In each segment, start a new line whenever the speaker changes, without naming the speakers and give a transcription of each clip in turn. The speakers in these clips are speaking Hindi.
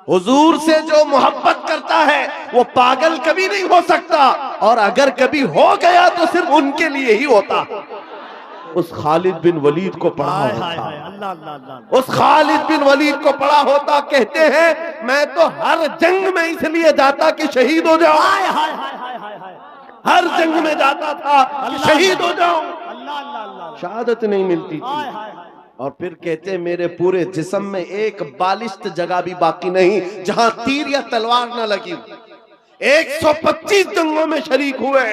हुजूर से जो मोहब्बत करता है वो पागल कभी नहीं हो सकता, और अगर कभी हो गया तो सिर्फ उनके लिए ही होता। उस खालिद बिन वलीद को पढ़ा होता, उस खालिद बिन वलीद को पढ़ा होता। कहते हैं मैं तो हर जंग में इसलिए जाता कि शहीद हो जाऊं, हर जंग में जाता था कि शहीद हो जाऊं, शहादत नहीं मिलती थी। और फिर कहते मेरे पूरे जिस्म में एक बालिश्त जगह भी बाकी नहीं जहां तीर या तलवार न लगी। 125 जंगों में शरीक हुए,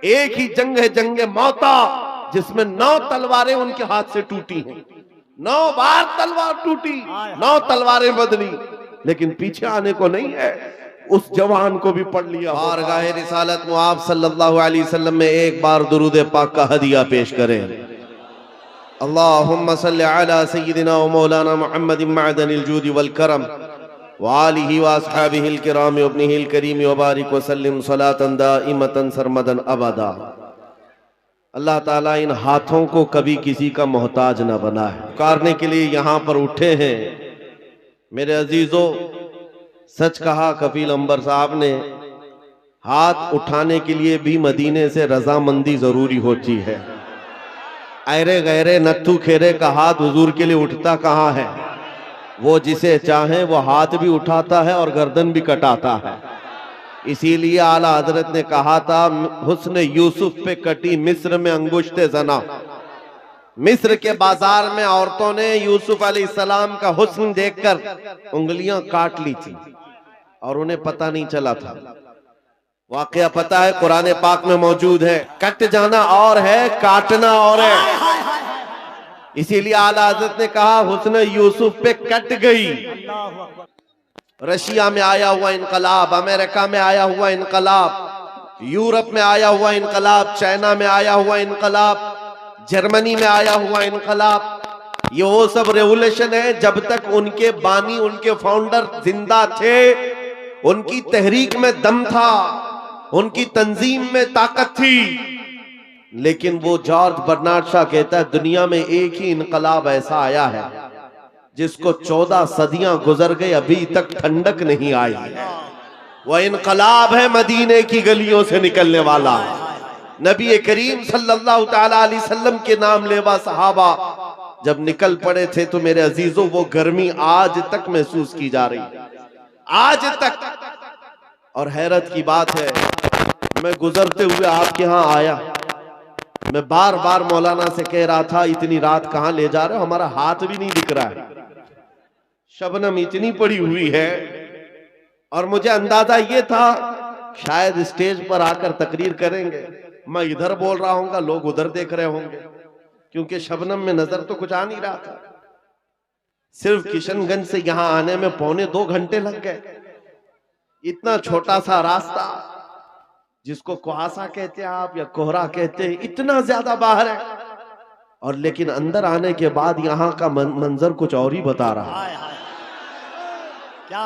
एक ही जंग है जंग मौता, जिसमें 9 तलवारें उनके हाथ से टूटी हैं। 9 बार तलवार टूटी, 9 तलवारें बदली, लेकिन पीछे आने को नहीं है। उस जवान को भी पढ़ लिया। बारगाह रिसालत में आप सल्लल्लाहु अलैहि वसल्लम में एक बार दुरूद पाक का हदिया पेश करें। अल्लाहुम्मा सल्ली अला सय्यिदिना व मौलाना मुहम्मदिन मअदनिल जूदि वल करम व आलिहि व अस्हाबिहिल किराम व इब्निहिल करीम व बारिक व सल्लिम सलातन दाइमतन सरमदन अबदा। अल्लाह ताला इन हाथों को कभी किसी का मोहताज न बना है। पुकारने के लिए यहाँ पर उठे हैं मेरे अजीजों। सच कहा कफील अंबर साहब ने, हाथ उठाने के लिए भी मदीने से रजामंदी जरूरी होती है। ऐरे गैरे नत्थु खेरे का हाथ हुजूर के लिए उठता कहाँ है। वो जिसे चाहे वो हाथ भी उठाता है और गर्दन भी कटाता है। इसीलिए आला हजरत ने कहा था, हुस्न यूसुफ पे कटी मिस्र में अंगुश्ते जना। मिस्र के बाजार में औरतों ने यूसुफ अलैहिस्सलाम का हुस्न देखकर उंगलियां काट ली थी और उन्हें पता नहीं चला था। वाकया पता है, कुरान पाक में मौजूद है। कट जाना और है, काटना और है। इसीलिए आला हज़रत ने कहा हुस्न यूसुफ पे कट गई। रशिया में आया हुआ इनकलाब, अमेरिका में आया हुआ इनकलाब, यूरोप में आया हुआ इनकलाब, चाइना में आया हुआ इनकलाब, जर्मनी में आया हुआ इनकलाब, ये वो सब रेवोल्यूशन है जब तक उनके बानी, उनके फाउंडर जिंदा थे, उनकी तहरीक में दम था, उनकी तंजीम में ताकत थी। लेकिन वो जॉर्ज बर्नार्ड शॉ कहता है दुनिया में एक ही इनकलाब ऐसा आया है जिसको 14 सदियां गुजर गई, अभी तक ठंडक नहीं आई। वह इनकलाब है मदीने की गलियों से निकलने वाला। नबी करीम सल्लल्लाहु ताला अलैहि वसल्लम के नाम लेवा सहाबा जब निकल पड़े थे तो मेरे अजीजों वो गर्मी आज तक महसूस की जा रही, आज तक। और हैरत की बात है, मैं गुजरते हुए आपके यहाँ आया, मैं बार बार मौलाना से कह रहा था इतनी रात कहाँ ले जा रहे हो, हमारा हाथ भी नहीं दिख रहा है, शबनम इतनी पड़ी हुई है। और मुझे अंदाजा ये था शायद स्टेज पर आकर तकरीर करेंगे, मैं इधर बोल रहा हूँगा, लोग उधर देख रहे होंगे, क्योंकि शबनम में नजर तो कुछ आ नहीं रहा था। सिर्फ किशनगंज से यहां आने में 2.25 घंटे लग गए। इतना छोटा सा रास्ता, जिसको कुहासा कहते हैं आप या कोहरा कहते हैं, इतना ज्यादा बाहर है। और लेकिन अंदर आने के बाद यहाँ का मंजर कुछ और ही बता रहा है,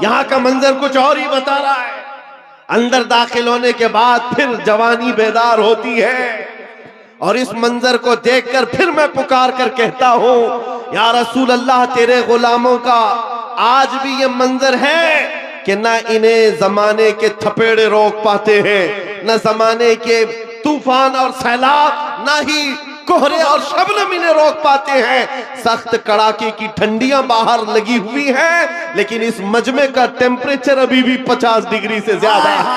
यहाँ का मंजर कुछ और ही बता रहा है। अंदर दाखिल होने के बाद फिर जवानी बेदार होती है, और इस मंजर को देखकर फिर मैं पुकार कर कहता हूं या रसूल अल्लाह, तेरे गुलामों का आज भी ये मंजर है कि ना इन्हें जमाने के थपेड़े रोक पाते हैं, न जमाने के तूफान और सैलाब, ना ही कोहरे और शबनम इन्हें रोक पाते हैं। सख्त कड़ाके की ठंडियां बाहर लगी हुई हैं, लेकिन इस मजमे का टेम्परेचर अभी भी 50 डिग्री से ज्यादा है।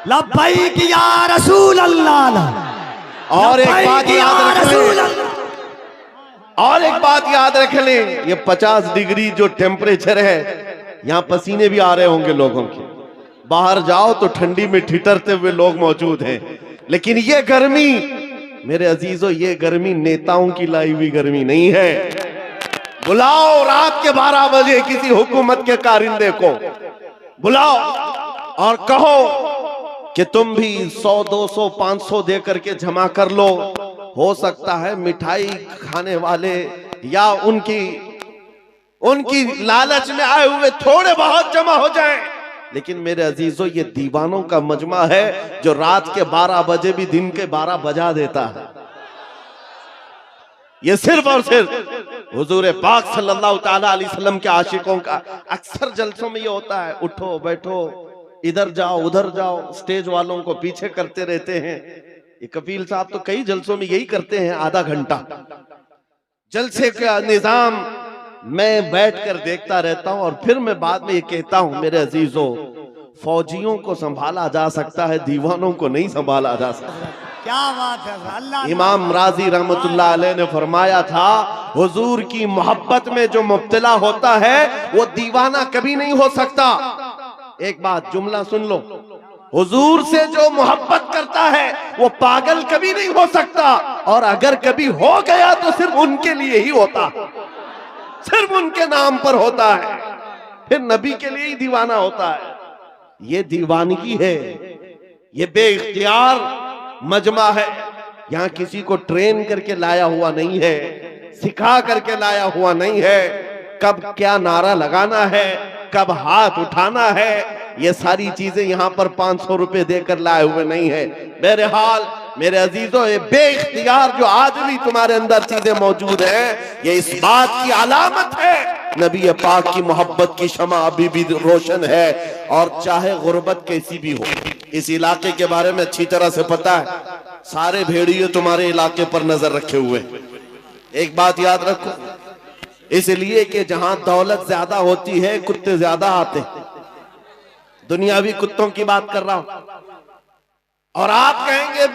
लब्बैक या रसूल अल्लाह।
और एक बात याद रख लें, और एक बात याद रख लें, ये 50 डिग्री जो टेम्परेचर है, यहाँ पसीने भी आ रहे होंगे लोगों के। बाहर जाओ तो ठंडी में ठिठरते हुए लोग मौजूद हैं, लेकिन ये गर्मी मेरे अजीजों, ये गर्मी नेताओं की लाई हुई गर्मी नहीं है। बुलाओ रात के 12 बजे किसी हुकूमत के कारिंदे को, बुलाओ और कहो कि तुम भी 100, 200, 500 दे करके जमा कर लो। हो सकता है मिठाई खाने वाले या उनकी लालच में आए हुए थोड़े बहुत जमा हो जाएं, लेकिन मेरे अजीजों ये दीवानों का मजमा है जो रात के 12 बजे भी दिन के 12 बजा देता है। ये सिर्फ और सिर्फ हुजूर पाक सल्लल्लाहु ताला अलैहि वसल्लम के आशिकों का अक्सर जलसों में ये होता है, उठो बैठो, इधर जाओ उधर जाओ, स्टेज वालों को पीछे करते रहते हैं। ये कपिल साहब तो कई जलसों में यही करते हैं, आधा घंटा जलसे का निजाम मैं बैठकर देखता रहता हूं और फिर मैं बाद में ये कहता हूं, मेरे अजीजों, फौजियों को संभाला जा सकता है, दीवानों को नहीं संभाला जा सकता।
क्या बात है अल्लाह।
इमाम राजी रहमतुल्लाह अलैह ने फरमाया था, हुजूर की मोहब्बत में जो मुब्तला होता है वो दीवाना कभी नहीं हो सकता। एक बात जुमला सुन लो, हुजूर से जो मोहब्बत करता है वो पागल कभी नहीं हो सकता, और अगर कभी हो गया तो सिर्फ उनके लिए ही होता, सिर्फ उनके नाम पर होता है, फिर नबी के लिए ही दीवाना होता है। ये दीवानगी है, ये बेइख्तियार मजमा है। यहां किसी को ट्रेन करके लाया हुआ नहीं है, सिखा करके लाया हुआ नहीं है। कब क्या नारा लगाना है, कब हाथ उठाना है, ये सारी चीजें यहां पर 500 रुपए देकर लाए हुए नहीं है। बहरहाल मेरे अजीजों, ये बेइख्तियार जो आज भी तुम्हारे अंदर चीजें मौजूद हैं, ये इस बात की अलामत है नबी पाक की मोहब्बत की शमा अभी भी रोशन है। और चाहे गुर्बत कैसी भी हो, इस इलाके के बारे में अच्छी तरह से पता है, सारे भेड़िए तुम्हारे इलाके पर नजर रखे हुए। एक बात याद रखो, इसलिए कि जहां दौलत ज्यादा होती है कुत्ते ज्यादा आते हैं। दुनियावी कुत्तों की बात कर रहा हूं। और आप कहेंगे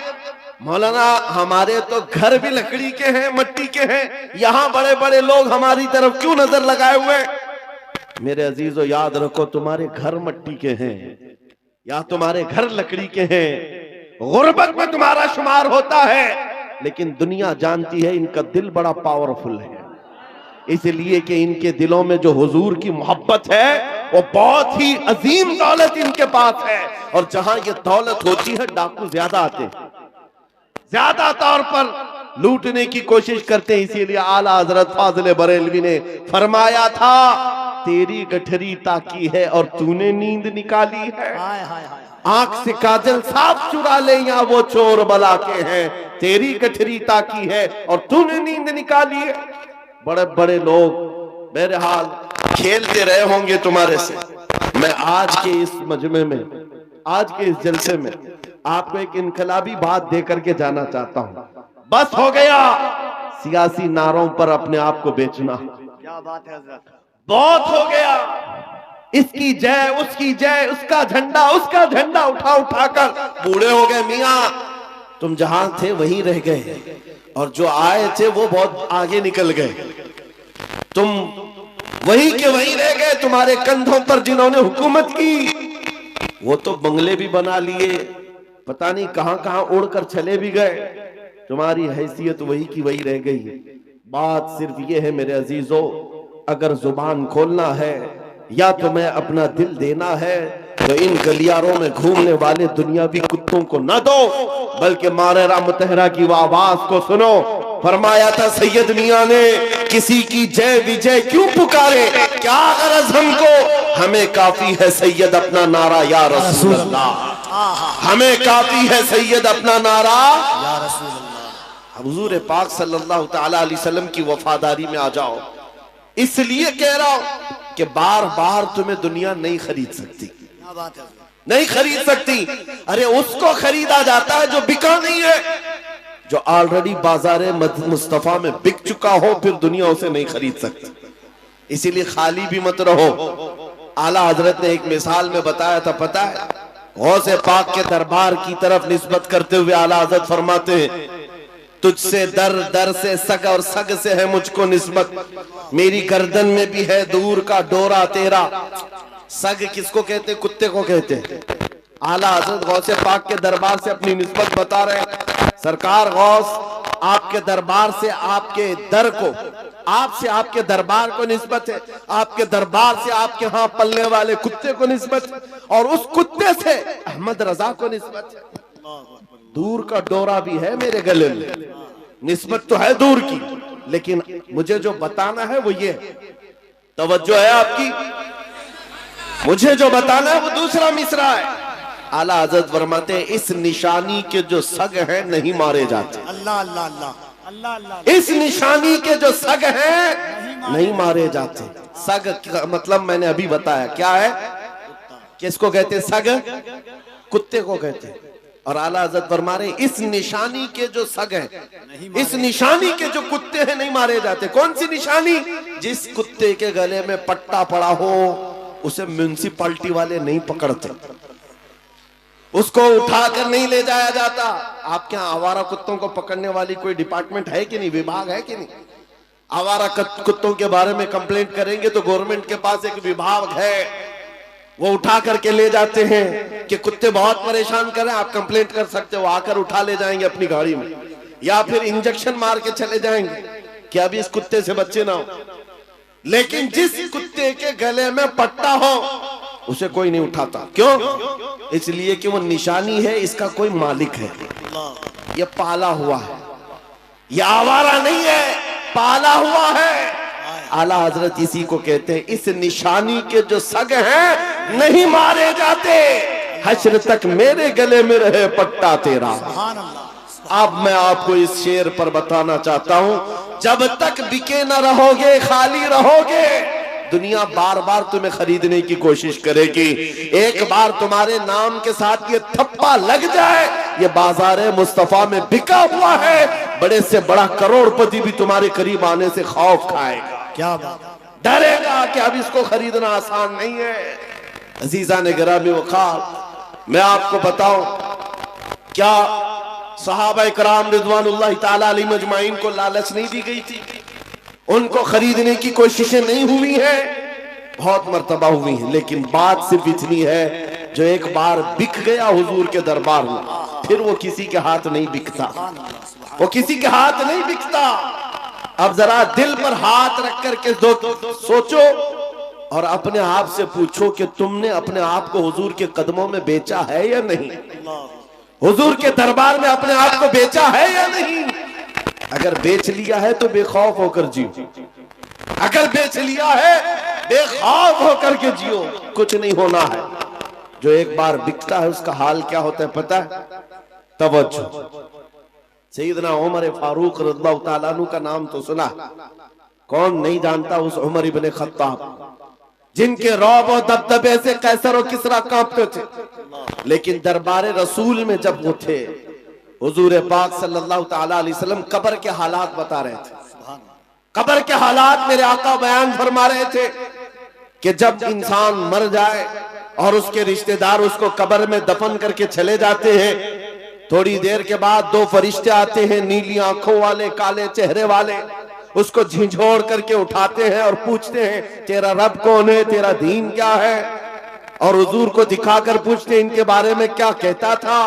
मौलाना हमारे तो घर भी लकड़ी के हैं, मट्टी के हैं, यहां बड़े बड़े लोग हमारी तरफ क्यों नजर लगाए हुए? मेरे अजीजों याद रखो, तुम्हारे घर मट्टी के हैं या तुम्हारे घर लकड़ी के हैं, गुर्बत में तुम्हारा शुमार होता है, लेकिन दुनिया जानती है इनका दिल बड़ा पावरफुल है, इसलिए कि इनके दिलों में जो हुजूर की मोहब्बत है वो बहुत ही अजीम दौलत इनके पास है। और जहां ये दौलत होती है डाकू ज्यादा आते हैं, ज्यादा तौर पर लूटने की कोशिश करते हैं। इसीलिए आला हजरत फाजिल बरेलवी ने फरमाया था, तेरी गठरी ताकी है और तूने नींद निकाली है। आंख से काजल साफ चुरा ले या वो चोर बला के हैं, तेरी गठरी ताकी है और तूने नींद निकाली है। बड़े बड़े लोग बहरहाल खेलते रहे होंगे तुम्हारे से। मैं आज के इस मजमे में, आज के इस जलसे में आपको एक इनकलाबी बात दे करके जाना चाहता हूं। बस हो गया सियासी नारों पर अपने आप को बेचना।
क्या बात है हज़रत,
बहुत हो गया। इसकी जय उसकी जय, उसका झंडा उठा उठाकर बूढ़े हो गए। मियां तुम जहां थे वहीं रह गए, और जो आए थे वो बहुत आगे निकल गए। तुम वहीं के वहीं रह गए। तुम्हारे कंधों पर जिन्होंने हुकूमत की वो तो बंगले भी बना लिए, पता नहीं कहां कहां उड़कर चले भी गए। तुम्हारी हैसियत वही की वही रह गई। बात सिर्फ ये है मेरे अजीजों, अगर जुबान खोलना है या तुम्हें अपना दिल देना है तो इन गलियारों में घूमने वाले दुनियावी कुत्तों को न दो, बल्कि मारेरा मुतहरा की वो आवाज को सुनो। फरमाया था सैयद मियां ने, किसी की जय विजय क्यों पुकारे, क्या गरज हमको, हमें काफी है सैयद अपना नारा या रसूल अल्लाह, हमें काफी है सैयद अपना नारा या रसूल अल्लाह। हुजूर पाक सल्लल्लाहु ताला अलैहि वसल्लम की वफादारी में आ जाओ। इसलिए कह रहा हूं कि बार बार तुम्हें दुनिया नहीं खरीद सकती,
क्या बात है,
नहीं खरीद सकती। अरे उसको खरीदा जाता है जो बिका नहीं है, जो ऑलरेडी बाजार मुस्तफा में बिक चुका हो, फिर दुनिया उसे नहीं खरीद सकती। इसीलिए खाली भी मत रहो। आला हजरत ने एक मिसाल में बताया था, पता है, गौसे पाक के दरबार की तरफ निस्बत करते हुए आला हजरत फरमाते हैं, तुझसे दर दर से सग और सग से है मुझको निस्बत, मेरी गर्दन में भी है दूर का डोरा तेरा। सग किसको कहते, कुत्ते को कहते हैं। आला हजरत गौसे पाक के दरबार से अपनी निस्बत बता रहे हैं। सरकार गौस आपके दरबार से आपके दर को, आपसे आपके दरबार को निस्बत है, आपके दरबार से आपके यहाँ पलने वाले कुत्ते को निस्बत है, और उस कुत्ते से अहमद रजा को निस्बत है। दूर का डोरा भी है मेरे गले में, निस्बत तो है दूर की, लेकिन मुझे जो बताना है वो ये, तवज्जो है आपकी, मुझे जो बताना है वो दूसरा मिसरा है। आला हजरत फरमाते, इस निशानी के जो सग हैं नहीं मारे जाते।
अल्लाह अल्लाह अल्लाह, अल्लाह अल्लाह
इस निशानी के जो सग हैं नहीं मारे जाते। सग का मतलब मैंने अभी बताया क्या है, किसको कहते हैं सग, कुत्ते को कहते हैं। और आला हज़रत फरमा रहे इस निशानी के जो सग हैं, इस निशानी के जो कुत्ते हैं नहीं मारे जाते। कौन सी निशानी? जिस कुत्ते के गले में पट्टा पड़ा हो उसे म्युनिसिपैलिटी वाले नहीं पकड़ते, उसको उठाकर नहीं ले जाया जाता। आपके यहाँ आवारा कुत्तों को पकड़ने वाली कोई डिपार्टमेंट है कि नहीं, विभाग है कि नहीं? आवारा कुत्तों के बारे में कंप्लेंट करेंगे तो गवर्नमेंट के पास एक विभाग है, वो उठा करके ले जाते हैं कि कुत्ते बहुत परेशान कर रहे हैं, आप कंप्लेंट कर सकते हो, आकर उठा ले जाएंगे अपनी गाड़ी में, या फिर इंजेक्शन मार के चले जाएंगे कि अभी इस कुत्ते से बच्चे ना हो। लेकिन जिस कुत्ते के गले में पट्टा हो उसे कोई नहीं उठाता। क्यों? इसलिए कि वो निशानी है, इसका कोई मालिक है, ये पाला हुआ है, ये आवारा नहीं है, पाला हुआ है। आला हजरत इसी को कहते हैं इस निशानी के जो सग हैं नहीं मारे जाते, हश्र तक मेरे गले में रहे पट्टा तेरा। अब मैं आपको इस शेर पर बताना चाहता हूं, जब तक बिके न रहोगे, खाली रहोगे, दुनिया बार बार तुम्हें खरीदने की कोशिश करेगी। एक बार तुम्हारे नाम के साथ ये थप्पा लग जाए, ये बाजार मुस्तफा में बिका हुआ है, बड़े से बड़ा करोड़पति भी तुम्हारे करीब आने से खौफ खाएगा,
क्या बात,
डरेगा कि अब इसको खरीदना आसान नहीं है। अजीजा ने गिरामी वक़ार, मैं आपको बताऊं, क्या सहाबा इकराम रिज़वानुल्लाह ताला अलैहिम अजमाइन को लालच नहीं दी गई थी? उनको खरीदने की कोशिशें नहीं हुई हैं? बहुत मर्तबा हुई हैं, लेकिन बात सिर्फ इतनी है, जो एक बार बिक गया हुजूर के दरबार में, फिर वो किसी के हाथ नहीं बिकता, वो किसी के हाथ नहीं बिकता। अब जरा दिल पर हाथ रख करके सोचो और अपने आप से पूछो कि तुमने अपने आप को हुजूर के कदमों में बेचा है या नहीं? हुजूर के दरबार में अपने आप को बेचा है या नहीं? अगर बेच लिया है तो बेखौफ होकर जियो, अगर बेच लिया है बेखौफ होकर के जियो, कुछ नहीं होना है। जो एक बार बिकता है उसका हाल क्या होता है पता है? तवज्जो, सैयदना उमर फारूक रज़ियल्लाहु ताला अन्हु का नाम तो सुना, कौन नहीं जानता उस उमर इब्ने खत्ताब, जिनके रौब और दबदबे से कैसर और किसरा कांपते थे। लेकिन दरबारे रसूल में जब वो थे, हुजूर पाक सल्लल्लाहु ताला अलैहि वसल्लम कब्र के हालात बता रहे थे, कब्र के हालात मेरे आका बयान फरमा रहे थे कि जब इंसान मर जाए और उसके रिश्तेदार उसको कब्र में दफन करके चले जाते हैं, थोड़ी देर के बाद दो फरिश्ते आते हैं, नीली आंखों वाले, काले चेहरे वाले, उसको झिझोड़ करके उठाते हैं और पूछते हैं तेरा रब कौन है, तेरा दीन क्या है, और हुजूर को दिखाकर पूछते हैं इनके बारे में क्या कहता था।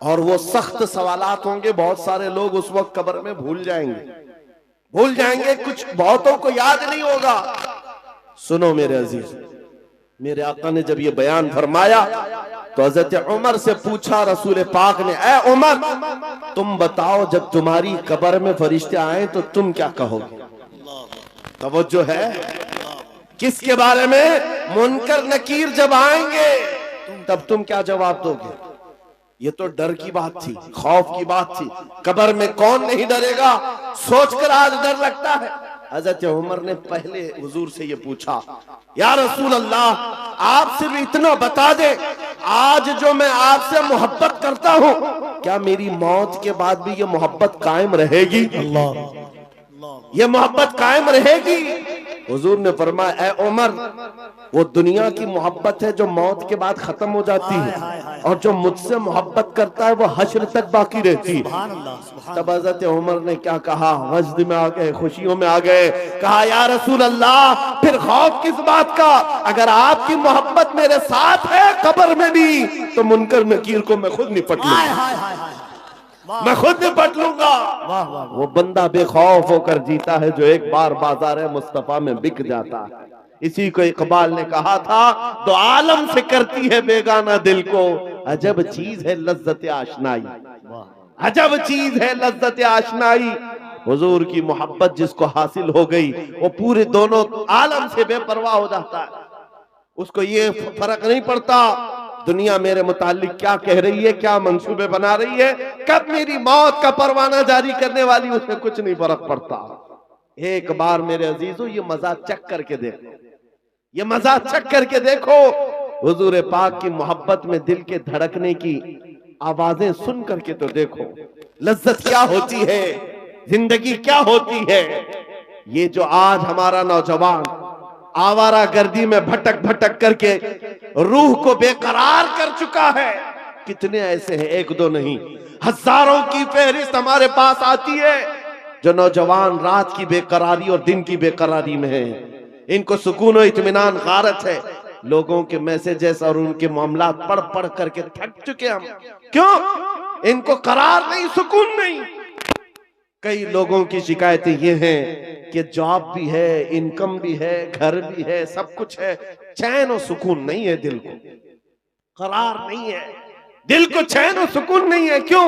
और वो सख्त सवालात होंगे, बहुत सारे लोग उस वक्त कब्र में भूल जाएंगे, कुछ बहुतों को याद नहीं होगा। सुनो मेरे अजीज, मेरे आका ने जब ये बयान फरमाया तो हजरत उमर से पूछा रसूल पाक ने, ए उमर तुम बताओ जब तुम्हारी कब्र में फरिश्ते आए तो तुम क्या कहोगे? तवज्जो है, किसके बारे में? मुनकर नकीर जब आएंगे तब तुम क्या जवाब दोगे? ये तो डर की बात थी, खौफ की बात थी। कब्र में कौन नहीं डरेगा, सोचकर आज डर लगता है। हजरत उमर ने पहले हुजूर से ये पूछा, या रसूल अल्लाह आप सिर्फ इतना बता दे, आज जो मैं आपसे मोहब्बत करता हूँ, क्या मेरी मौत के बाद भी ये मोहब्बत कायम रहेगी? ये मोहब्बत कायम रहेगी? हुजूर ने फरमाया, ए उमर वो दुनिया की मोहब्बत है जो मौत के बाद खत्म हो जाती है, और जो मुझसे मोहब्बत करता है वो हश्र तक बाकी रहती है। तब हज़रत उमर ने क्या कहा, वजद में आ गए, खुशियों में आ गए, कहा या रसूल अल्लाह फिर खौफ किस बात का, अगर आपकी मोहब्बत मेरे साथ है कब्र में भी तो मुनकर नकीर को मैं खुद निपट लूंगा, मैं खुद निपट लूंगा। वो बंदा बेखौफ होकर जीता है जो एक बार बाजार मुस्तफा में बिक जाता है। इसी को इकबाल ने कहा था, तो आलम से करती है बेगाना दिल को, अजब चीज है लज्जत आशनाई, अजब चीज है लज्जत आशनाई। हुजूर की मोहब्बत जिसको हासिल हो गई वो पूरे दोनों आलम से बेपरवाह हो जाता है, उसको ये फर्क नहीं पड़ता दुनिया मेरे मुतालिक क्या कह रही है, क्या मंसूबे बना रही है, कब मेरी मौत का परवाना जारी करने वाली, उसमें कुछ नहीं फर्क पड़ता। एक बार मेरे अजीजों ये मजा चेक करके देखो, ये मजा चेक करके देखो। हुजूर पाक की मोहब्बत में दिल के धड़कने की आवाजें सुन करके तो देखो, लज्जत क्या होती है, जिंदगी क्या होती है। ये जो आज हमारा नौजवान आवारा गर्दी में भटक भटक करके रूह को बेकरार कर चुका है, कितने ऐसे हैं, एक दो नहीं, हजारों की फहरिस्त हमारे पास आती है जो नौजवान रात की बेकरारी और दिन की बेकरारी में है। इनको सुकून और इत्मीनान गारत है। लोगों के मैसेजेस और उनके मामला पढ़ पढ़ करके थक चुके हम। क्यों? इनको करार नहीं, सुकून नहीं। कई लोगों की शिकायतें ये हैं कि जॉब भी है, इनकम भी है, घर भी है, सब कुछ है, चैन और सुकून नहीं है, दिल को करार नहीं है, दिल को चैन और सुकून नहीं है। क्यों?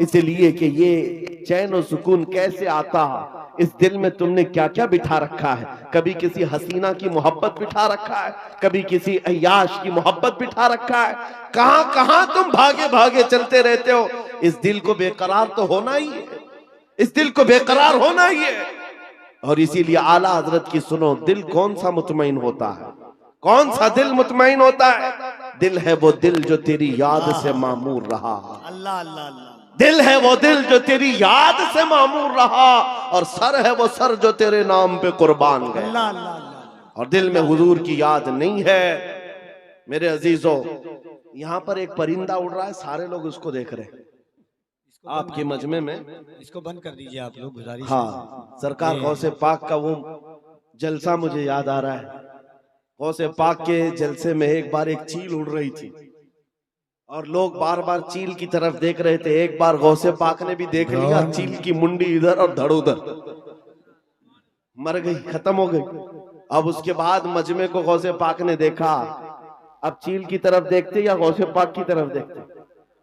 इसलिए कि ये चैन और सुकून कैसे आता, इस दिल में तुमने क्या क्या बिठा रखा है। कभी किसी हसीना की मोहब्बत बिठा रखा है, कभी किसी अय्याश की मोहब्बत बिठा रखा है, कहां कहां तुम भागे भागे चलते रहते हो। इस दिल को बेकरार तो होना ही है, इस दिल को बेकरार होना ही है। और इसीलिए आला हजरत की सुनो, दिल कौन सा मुतमईन होता है, कौन सा दिल मुतमईन होता है? दिल है वो दिल जो तेरी याद से मामूर रहा।
अल्लाह अल्लाह अल्लाह।
दिल है वो दिल जो तेरी याद से मामूर रहा, और सर है वो सर जो तेरे नाम पे कुर्बान गया।
अल्लाह अल्लाह अल्लाह।
और दिल में हुजूर की याद नहीं है। मेरे अजीजों, यहाँ पर एक परिंदा उड़ रहा है, सारे लोग उसको देख रहे हैं आपके मजमे में।
इसको बंद कर दीजिए आप लोग, गुजारिश।
हाँ, सरकार गौसे पाक का वो जलसा मुझे याद आ रहा है। गौसे पाक के जलसे में एक बार एक चील उड़ रही थी और लोग बार बार चील की तरफ देख रहे थे। एक बार गौसे पाक ने भी देख लिया, चील की मुंडी इधर और धड़ उधर, मर गई, खत्म हो गई। अब उसके बाद मजमे को गौसे पाक ने देखा। अब चील की तरफ देखते या गौसे पाक की तरफ देखते?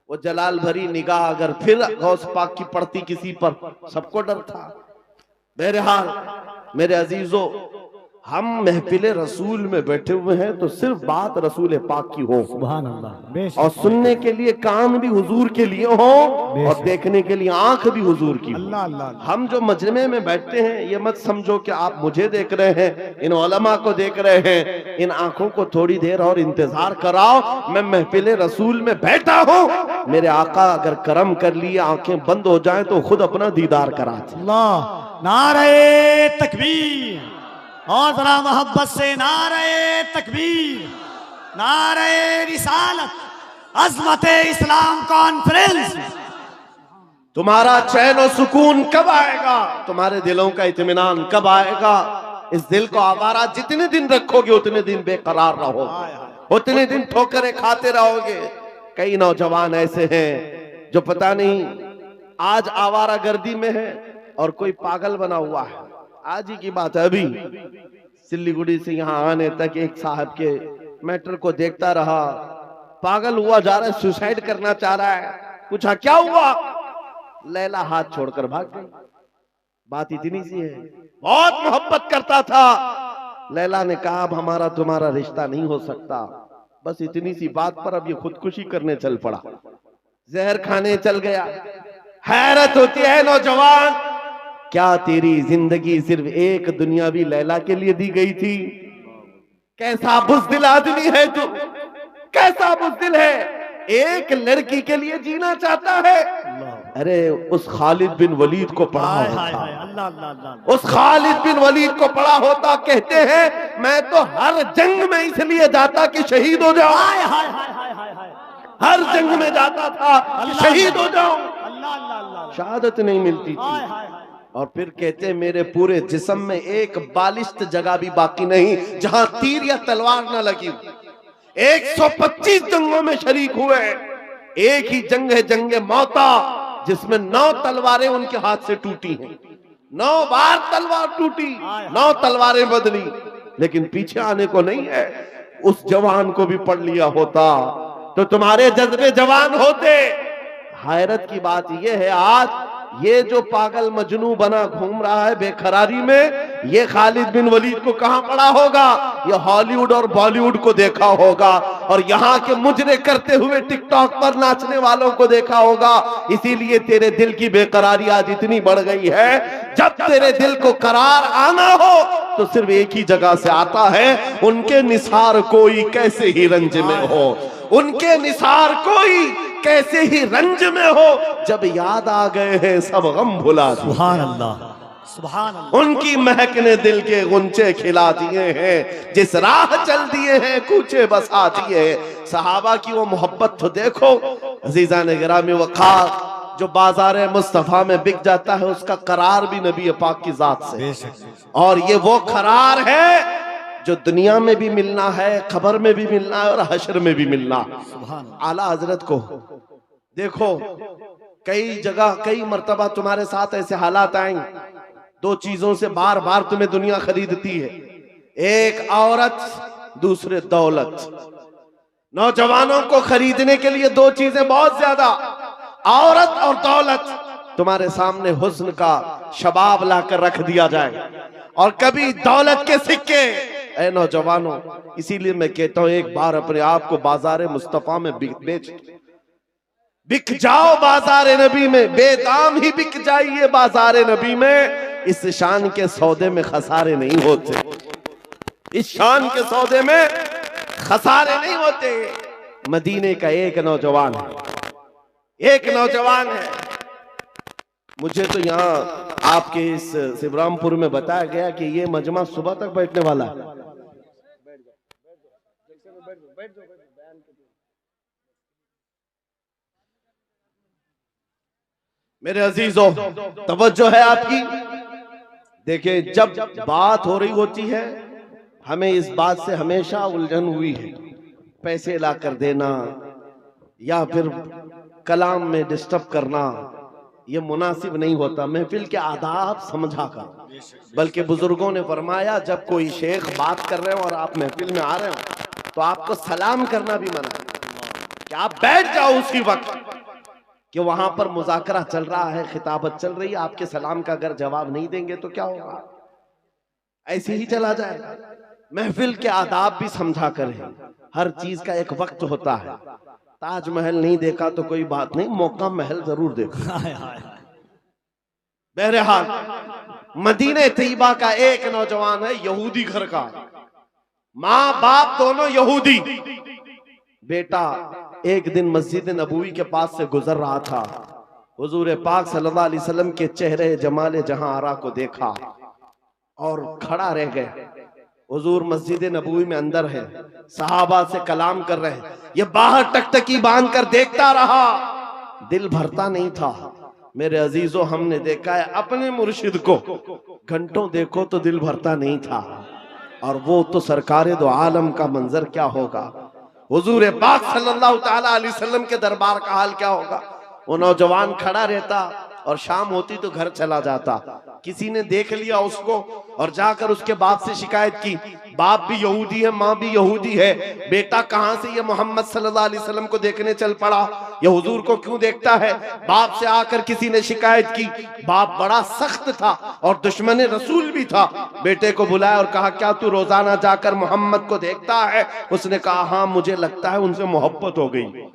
वो जलाल भरी निगाह अगर फिर गौस पाक की पड़ती किसी पर, सबको डर था। बहरहाल मेरे अजीजों, हम महफिले रसूल में बैठे हुए हैं तो सिर्फ बात रसूल पाक की हो,
सुभान अल्लाह,
और सुनने के लिए कान भी हुजूर के लिए हो और देखने के लिए आंख भी हुजूर की।
अल्लाह अल्लाह।
हम जो मजमे में बैठते हैं, ये मत समझो कि आप मुझे देख रहे हैं, इन उलमा को देख रहे हैं। इन आंखों को थोड़ी देर और इंतजार कराओ, मैं महफिले रसूल में बैठा हूँ। मेरे आका अगर करम कर लिए, आंखें बंद हो जाएं तो खुद अपना दीदार कराते।
अल्लाह, नारे तकबीर, और जरा मोहब्बत से नारे तकबीर, नारे रिसालत, अज़मत इस्लाम कॉन्फ्रेंस।
तुम्हारा चैन और सुकून कब आएगा? तुम्हारे दिलों का इत्मीनान कब आएगा? इस दिल को आवारा जितने दिन रखोगे उतने दिन बेकरार रहोगे, उतने दिन ठोकरें खाते रहोगे। कई नौजवान ऐसे हैं जो पता नहीं आज आवारा गर्दी में है और कोई पागल बना हुआ है। आज ही की बात है, अभी सिल्लीगुड़ी से यहाँ आने तक एक साहब के मैटर को देखता रहा, पागल हुआ जा रहा है, सुसाइड करना चाह रहा है। पूछा क्या हुआ? लैला हाथ छोड़कर भाग गई। बात इतनी सी है, बहुत मोहब्बत करता था। लैला ने कहा अब हमारा तुम्हारा रिश्ता नहीं हो सकता। बस इतनी सी बात पर अब ये खुदकुशी करने चल पड़ा, जहर खाने चल गया। हैरत होती है नौजवान, क्या तेरी जिंदगी सिर्फ एक दुनियावी लैला के लिए दी गई थी? कैसा बुज़दिल आदमी है तू, कैसा बुज़दिल है, एक लड़की के लिए जीना चाहता है। अरे उस खालिद बिन वलीद को पढ़ा होता, उस खालिद बिन वलीद को पढ़ा होता। कहते हैं मैं तो हर जंग में इसलिए जाता कि शहीद हो जाऊं, हर जंग में जाता था कि शहीद हो जाऊं, शहादत नहीं मिलती थी। और फिर कहते मेरे पूरे जिस्म में एक बालिश्त जगह भी बाकी नहीं जहां तीर या तलवार न लगी। 125 जंगों में शरीक हुए, एक ही जंग है जंगे मौता, जिसमें 9 तलवारें उनके हाथ से टूटी हैं। 9 बार तलवार टूटी, 9 तलवारें बदली, लेकिन पीछे आने को नहीं है। उस जवान को भी पढ़ लिया होता तो तुम्हारे जज्बे जवान होते। हैरत की बात यह है, आज ये जो पागल मजनू बना घूम रहा है बेकरारी में, ये खालिद बिन वलीद को कहां पढ़ा होगा? ये हॉलीवुड और बॉलीवुड को देखा होगा और यहाँ के मुजरे करते हुए टिकटॉक पर नाचने वालों को देखा होगा। इसीलिए तेरे दिल की बेकरारी आज इतनी बढ़ गई है। जब तेरे दिल को करार आना हो तो सिर्फ एक ही जगह से आता है, उनके निसार कोई कैसे ही रंज में हो, उनके निसार कोई कैसे ही रंज में हो, जब याद आ गए हैं सब गम भुला।
सुभान अल्लाह, सुभान अल्लाह।
उनकी महक ने दिल के गुंचे खिला दिए हैं, जिस राह चल दिए हैं कूचे बसा दिए हैं। सहाबा की वो मोहब्बत तो देखो अजीजा ने गिरामी वक़ार, जो बाजार मुस्तफा में बिक जाता है उसका करार भी नबी पाक की जात से, और ये वो करार है जो दुनिया में भी मिलना है, खबर में भी मिलना है और हशर में भी मिलना। आला हजरत को देखो, कई जगह कई मर्तबा तुम्हारे साथ ऐसे हालात आएंगे, दो चीजों से बार बार तुम्हें दुनिया खरीदती है, एक औरत, दूसरे दौलत। नौजवानों को खरीदने के लिए दो चीजें बहुत ज्यादा, औरत और दौलत। तुम्हारे सामने हुस्न का शबाब लाकर रख दिया जाए और कभी दौलत के सिक्के। ऐ नौजवानों, इसीलिए मैं कहता हूं एक बार अपने आप को बाजार मुस्तफा में बेच, बिक जाओ बाजार नबी में, बेदाम ही बिक जाइए बाजार नबी में। इस शान के सौदे में खसारे नहीं होते, इस शान के सौदे में खसारे नहीं होते। मदीने का एक नौजवान है, एक नौजवान है। मुझे तो यहाँ आपके इस शिवरामपुर में बताया गया कि ये मजमा सुबह तक बैठने वाला है। मेरे अजीजों, तवज्जो है आपकी। देखिए, जब बात हो रही होती है, हमें इस बात से हमेशा उलझन हुई है, पैसे ला कर देना या फिर कलाम में डिस्टर्ब करना, ये मुनासिब नहीं होता। महफिल के आदाब समझा कर, बल्कि बुजुर्गों ने फरमाया जब कोई शेख बात कर रहे हो और आप महफिल में आ रहे हो तो आपको सलाम करना भी मना है कि आप बैठ जाओ उसी वक्त कि वहां पर मुज़ाकरा चल रहा है, खिताबत चल रही है। आपके सलाम का अगर जवाब नहीं देंगे तो क्या होगा? ऐसे ही चला जाएगा। महफिल के आदाब भी समझा कर है, हर चीज का एक वक्त होता है। ताजमहल नहीं देखा तो कोई बात नहीं, मौका महल जरूर देखा। बहरहाल, मदीने तैयबा का एक नौजवान है, यहूदी घर का, माँ बाप दोनों यहूदी। बेटा एक दिन मस्जिद नबवी के पास से गुजर रहा था, हुजूर पाक सल्लल्लाहु अलैहि वसल्लम के चेहरे जमाले जहां आरा को देखा और खड़ा रह गए। हुजूर मस्जिद नबवी में अंदर है, सहाबा से कलाम कर रहे हैं, ये बाहर टकटकी बांध कर देखता रहा, दिल भरता नहीं था। मेरे अजीजों, हमने देखा है अपने मुर्शिद को, घंटों देखो तो दिल भरता नहीं था, और वो तो सरकारे दो आलम का मंजर क्या होगा, हुजूर पाक सल्लल्लाहु ताला अलैहि वसल्लम के दरबार का हाल क्या होगा। वो नौजवान खड़ा रहता और शाम होती तो घर चला जाता। किसी ने देख लिया उसको और जाकर उसके बाप से शिकायत की, बाप भी यहूदी है, माँ भी यहूदी है, बेटा कहाँ से ये मोहम्मद सल्लल्लाहु अलैहि वसल्लम को देखने चल पड़ा, ये हुजूर को क्यों देखता है। बाप से आकर किसी ने शिकायत की, बाप बड़ा सख्त था और दुश्मन रसूल भी था। बेटे को बुलाया और कहा, क्या तू रोजाना जाकर मोहम्मद को देखता है? उसने कहा, हाँ मुझे लगता है उनसे मोहब्बत हो गई,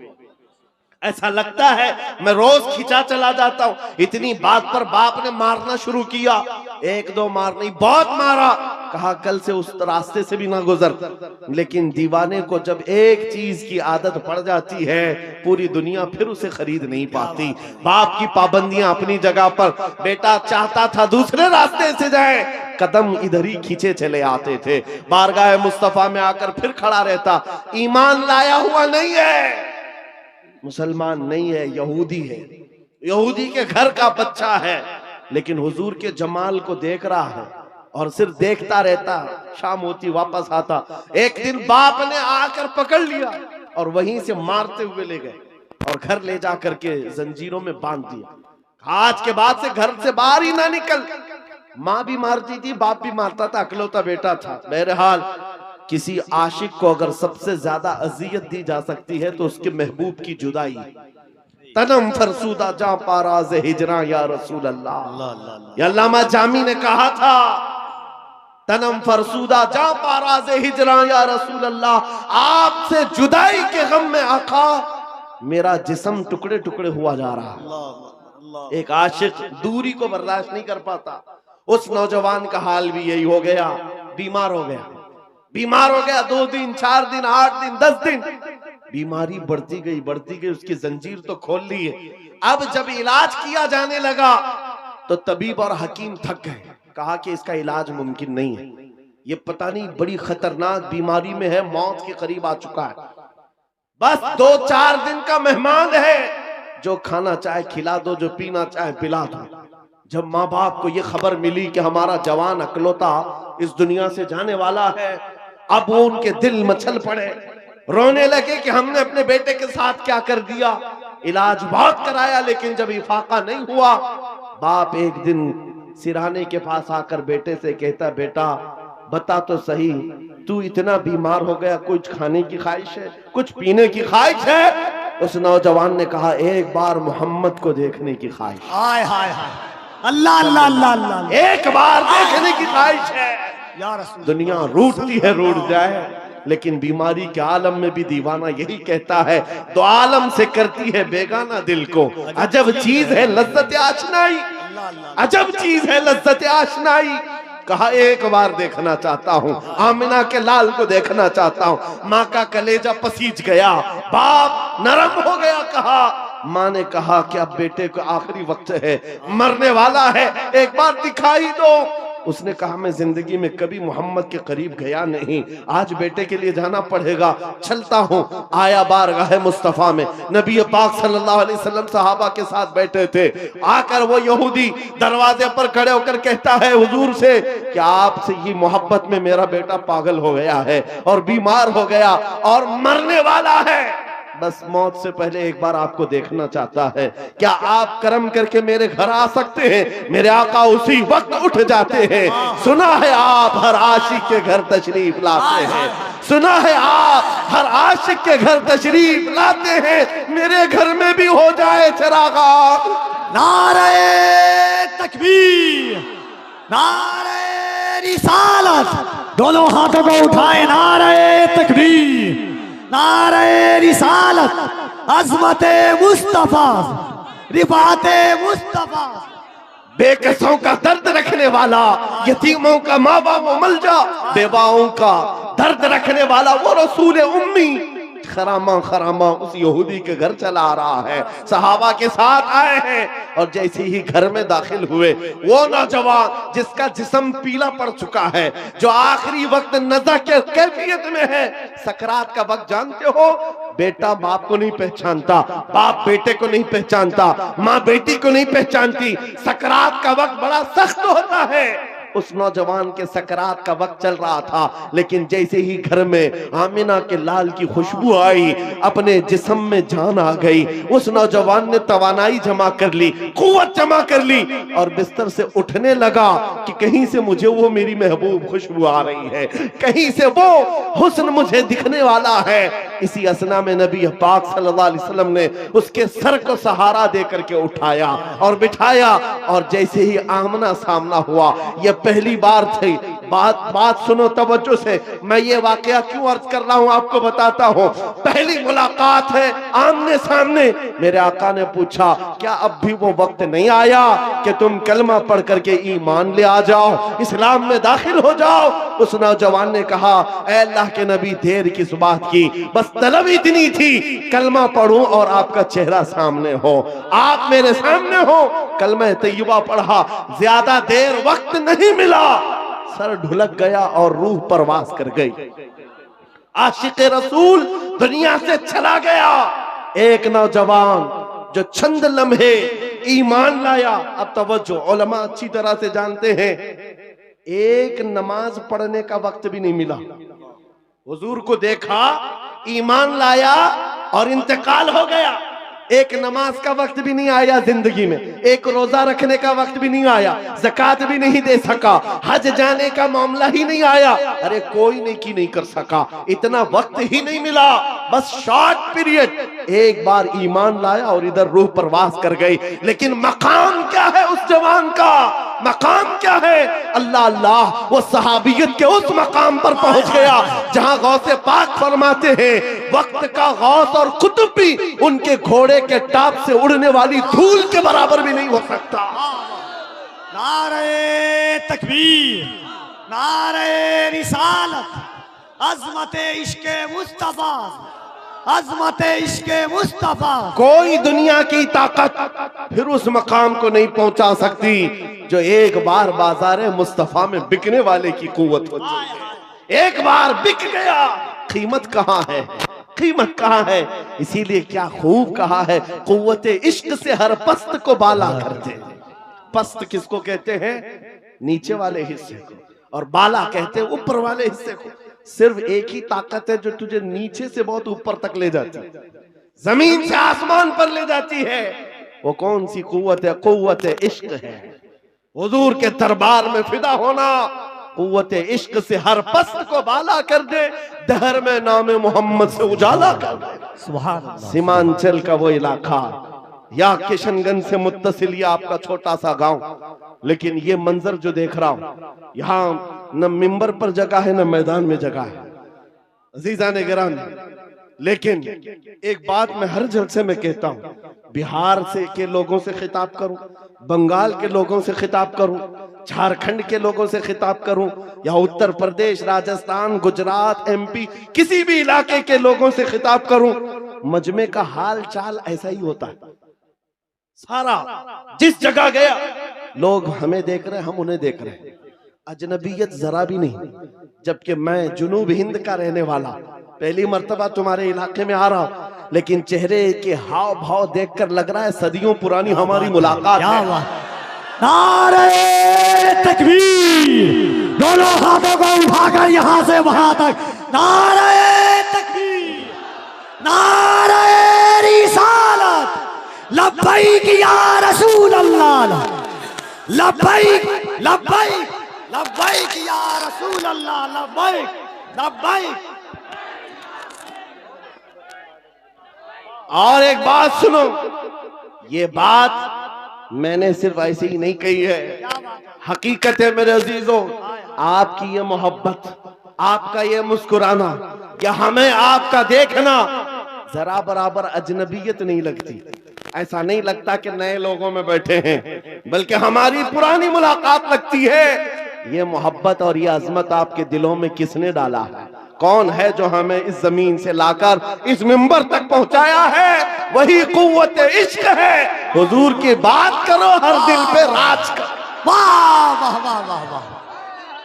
ऐसा लगता है, मैं रोज खिंचा चला जाता हूँ। इतनी बात पर बाप ने मारना शुरू किया, एक दो मार नहीं, बहुत मारा। कहा, कल से उस रास्ते से भी ना गुजर। लेकिन दीवाने को जब एक चीज की आदत पड़ जाती है, पूरी दुनिया फिर उसे खरीद नहीं पाती। बाप की पाबंदियां अपनी जगह पर, बेटा चाहता था दूसरे रास्ते से जाए, कदम इधर ही खींचे चले आते थे। बारगाह मुस्तफा में आकर फिर खड़ा रहता, ईमान लाया हुआ नहीं है, मुसलमान नहीं है, यहूदी है, यहूदी के घर का बच्चा है, लेकिन हुजूर के जमाल को देख रहा है और सिर्फ देखता रहता। शाम होती वापस आता, एक दिन बाप ने आकर पकड़ लिया और वहीं से मारते हुए ले गए और घर ले जाकर के जंजीरों में बांध दिया। आज के बाद से घर से बाहर ही ना निकल। माँ भी मारती थी, बाप भी मारता था, अकलौता बेटा था। बहरहाल, किसी आशिक को अगर सबसे ज्यादा अजियत दी जा सकती है तो उसके महबूब की जुदाई। तनम फरसूदा जा पाराज हिजरा या रसूल अल्लाह। अल्लामा जामी ने कहा था, तनम फरसूदा जा पाराज़े हिजरा या रसूल अल्लाह, आपसे जुदाई के गम में आका मेरा जिस्म टुकड़े टुकड़े हुआ जा रहा। एक आशिक दूरी को बर्दाश्त नहीं कर पाता। उस नौजवान का हाल भी यही हो गया, बीमार हो गया। 2 दिन 4 दिन 8 दिन 10 दिन बीमारी बढ़ती गई, उसकी जंजीर तो खोल ली है। अब जब इलाज किया जाने लगा तो तबीब और हकीम थक गए, कहा कि इसका इलाज मुमकिन नहीं है, ये पता नहीं बड़ी खतरनाक बीमारी में है, मौत के करीब आ चुका है। बस 2-4 दिन का मेहमान है, जो खाना चाहे खिला दो, जो पीना चाहे पिला दो। जब माँ बाप को ये खबर मिली कि हमारा जवान अकलौता इस दुनिया से जाने वाला है, अब वो उनके दिल मचल पड़े, रोने लगे कि हमने अपने बेटे के साथ क्या कर दिया। इलाज बहुत कराया लेकिन जब इफाका नहीं हुआ, बाप एक दिन सिरहाने के पास आकर बेटे से कहता, बेटा बता तो सही, तू इतना बीमार हो गया, कुछ खाने की ख्वाहिश है, कुछ पीने की ख्वाहिश है? उस नौजवान ने कहा, एक बार मोहम्मद को देखने की ख्वाहिश।
हाय हाय हाय, अल्लाह अल्लाह अल्लाह अल्लाह,
एक बार देखने की ख्वाहिश है।
या रसूल,
दुनिया रूठती है, रूठ जाए, लेकिन बीमारी के आलम में भी दीवाना यही कहता है, दो आलम से करती है बेगाना दिल को। अजब चीज है लज्जत आशनाई, अजब चीज है लज्जत आशनाई। कहा एक बार देखना चाहता हूँ, आमिना के लाल को देखना चाहता हूँ। माँ का कलेजा पसीज गया, बाप नरम हो गया। कहा, माँ ने कहा कि अब बेटे को आखिरी वक्त है, मरने वाला है, एक बार दिखाई दो। उसने कहा, मैं जिंदगी में कभी मोहम्मद के करीब गया नहीं, आज बेटे के लिए जाना पड़ेगा, चलता हूँ। आया बारगाह मुस्तफा में, नबी पाक सल्लल्लाहु अलैहि वसल्लम सहाबा के साथ बैठे थे। आकर वो यहूदी दरवाजे पर खड़े होकर कहता है हुजूर से कि आपसे ये मोहब्बत में मेरा बेटा पागल हो गया है और बीमार हो गया और मरने वाला है, बस मौत से पहले एक बार आपको देखना चाहता है, क्या आप करम करके मेरे घर आ सकते हैं? मेरे आका उसी वक्त उठ जाते हैं। सुना है आप हर आशिक के घर तशरीफ लाते हैं, सुना है आप हर आशिक के घर तशरीफ लाते हैं, मेरे घर में भी हो जाए चरागा।
नारे तकबीर, नारे रिसालत, दोनों हाथों को उठाए, नारे तकबीर, नारे रिसालत, अज़मते मुस्तफा, रिफाते मुस्तफा।
बेकसों का दर्द रखने वाला, यतीमों का माँ बाप मलजा, बेवाओं का दर्द रखने वाला वो रसूल उम्मी खरामा खरामा उस यहूदी के घर चला आ रहा है। सहाबा के साथ आए हैं और जैसे ही घर में दाखिल हुए, वो नौजवान जिसका जिस्म पीला पड़ चुका है, जो आखिरी वक्त नज़ा के कैफियत में है, सकरात का वक्त जानते हो, बेटा बाप को नहीं पहचानता, बाप बेटे को नहीं पहचानता, माँ बेटी को नहीं पहचानती। सकरात का वक्त बड़ा सख्त होता है। उस नौजवान के सकरात का वक्त चल रहा था, लेकिन जैसे ही घर में आमिना के लाल की खुशबू आई, अपने जिस्म में जान आ गई। उस नौजवान ने तवानाई जमा कर ली, कुव्वत जमा कर ली और बिस्तर से उठने लगा कि कहीं से मुझे वो मेरी महबूब खुशबू आ रही है, कहीं से वो हुस्न मुझे दिखने वाला है। इसी असना में नबी पाक सल्लल्लाहु अलैहि वसल्लम ने उसके सर को सहारा दे करके उठाया और बिठाया, और जैसे ही आमना सामना हुआ, यह पहली बार थी। बात सुनो तवज्जो से, मैं ये वाकया क्यों अर्ज कर रहा हूं आपको बताता हूं। पहली मुलाकात है आमने सामने। मेरे आका ने पूछा, क्या अब भी वो वक्त नहीं आया कि तुम कलमा पढ़ करके ईमान ले आ जाओ, इस्लाम में दाखिल हो जाओ? उस नौजवान ने कहा, ऐ अल्लाह के नबी, देर किस बात की, बस तलब इतनी थी कलमा पढ़ूं और आपका चेहरा सामने हो, आप मेरे सामने हो। कलमा तैयबा पढ़ा, ज्यादा देर वक्त नहीं मिला, सर ढुलक गया और रूह परवास कर गई। आशिक रसूल दुनिया से चला गया। एक नौजवान जो चंद लम्हे ईमान लाया। अब तवज्जो, उलमा अच्छी तरह से जानते हैं, एक नमाज पढ़ने का वक्त भी नहीं मिला। हुजूर को देखा, ईमान लाया और इंतकाल हो गया। एक नमाज का वक्त भी नहीं आया जिंदगी में, एक रोजा रखने का वक्त भी नहीं आया, ज़कात भी नहीं दे सका, हज जाने का मामला ही नहीं आया। अरे कोई नेकी नहीं कर सका, इतना वक्त ही नहीं मिला। बस शॉर्ट पीरियड, एक बार ईमान लाया और इधर रूह परवास कर गई। लेकिन मकाम क्या है उस जवान का, मकाम क्या है? अल्लाह अल्लाह, वो सहाबियत के उस मकाम पर पहुंच गया जहां गौसे पाक फरमाते हैं वक्त का गौस और कुतुब भी उनके घोड़े के टाप से उड़ने वाली धूल के बराबर भी नहीं हो सकता।
नारे तकबीर, नारे रिसालत, अज़मते इश्क़े मुस्तफा, अज़मते इश्क़े मुस्तफा। कोई
दुनिया की ताकत फिर उस मकाम को नहीं पहुंचा सकती जो एक बार बाजारे मुस्तफा में बिकने वाले की कुव्वत होती है। एक बार बिक गया, कीमत कहां है, कीमत कहां है? इसीलिए क्या खूब कहा है, कुव्वते इश्क से हर पस्त को बाला करते। पस्त किसको कहते हैं? नीचे वाले हिस्से को, और बाला कहते हैं ऊपर वाले हिस्से को। सिर्फ एक ही ताकत है जो तुझे नीचे से बहुत ऊपर तक ले जाती है, जमीन से आसमान पर ले जाती है। वो कौन सी कुव्वत है? कुव्वत इश्क है। हुजूर के दरबार में फिदा होना कुव्वत इश्क से हर पस्त को बाला कर दे, दहर में नाम मोहम्मद से उजाला कर दे।
सुभान अल्लाह।
सीमांचल का वो इलाका या किशनगंज से मुत्तसिल या आपका छोटा सा गांव, लेकिन ये मंजर जो देख रहा हूं, यहाँ न मिंबर पर जगह है न मैदान में जगह है। अजीजा ने गिरान, लेकिन एक बात मैं हर जलसे में कहता हूं, बिहार से के लोगों से खिताब करूं, बंगाल के लोगों से खिताब करूं, झारखंड के लोगों से खिताब करूं, या उत्तर प्रदेश, राजस्थान, गुजरात, एमपी, किसी भी इलाके के लोगों से खिताब करूं, मजमे का हाल चाल ऐसा ही होता है। सारा जिस जगह गया लोग हमें देख रहे हैं, हम उन्हें देख रहे हैं, अजनबियत जरा भी नहीं। जबकि मैं जुनूब हिंद का रहने वाला, पहली मर्तबा तुम्हारे इलाके में आ रहा हूं, लेकिन चेहरे के हाव भाव देखकर लग रहा है सदियों पुरानी हमारी मुलाकात है।
नारे तकबीर, दोनों हाथों को उठाकर यहां से वहां तक, नारे तकबीर, नारे रिसालत, लब्बैक या रसूल अल्लाह, लब्बैक लब्बैक लब्बैक या रसूल अल्लाह, लब्बैक लब्बैक।
और एक बात सुनो, ये बात मैंने सिर्फ ऐसे ही नहीं कही है, हकीकत है मेरे अजीजों। आपकी ये मोहब्बत, आपका ये मुस्कुराना, या हमें आपका देखना जरा बराबर अजनबियत नहीं लगती। ऐसा नहीं लगता कि नए लोगों में बैठे हैं, बल्कि हमारी पुरानी मुलाकात लगती है। ये मोहब्बत और ये अजमत आपके दिलों में किसने डाला है? कौन है जो हमें इस जमीन से लाकर इस मिंबर तक पहुंचाया है? वही कुव्वत इश्क है। हुजूर की बात करो, हर दिल पे राज करो।
वाह वाह वाह वाह वाह।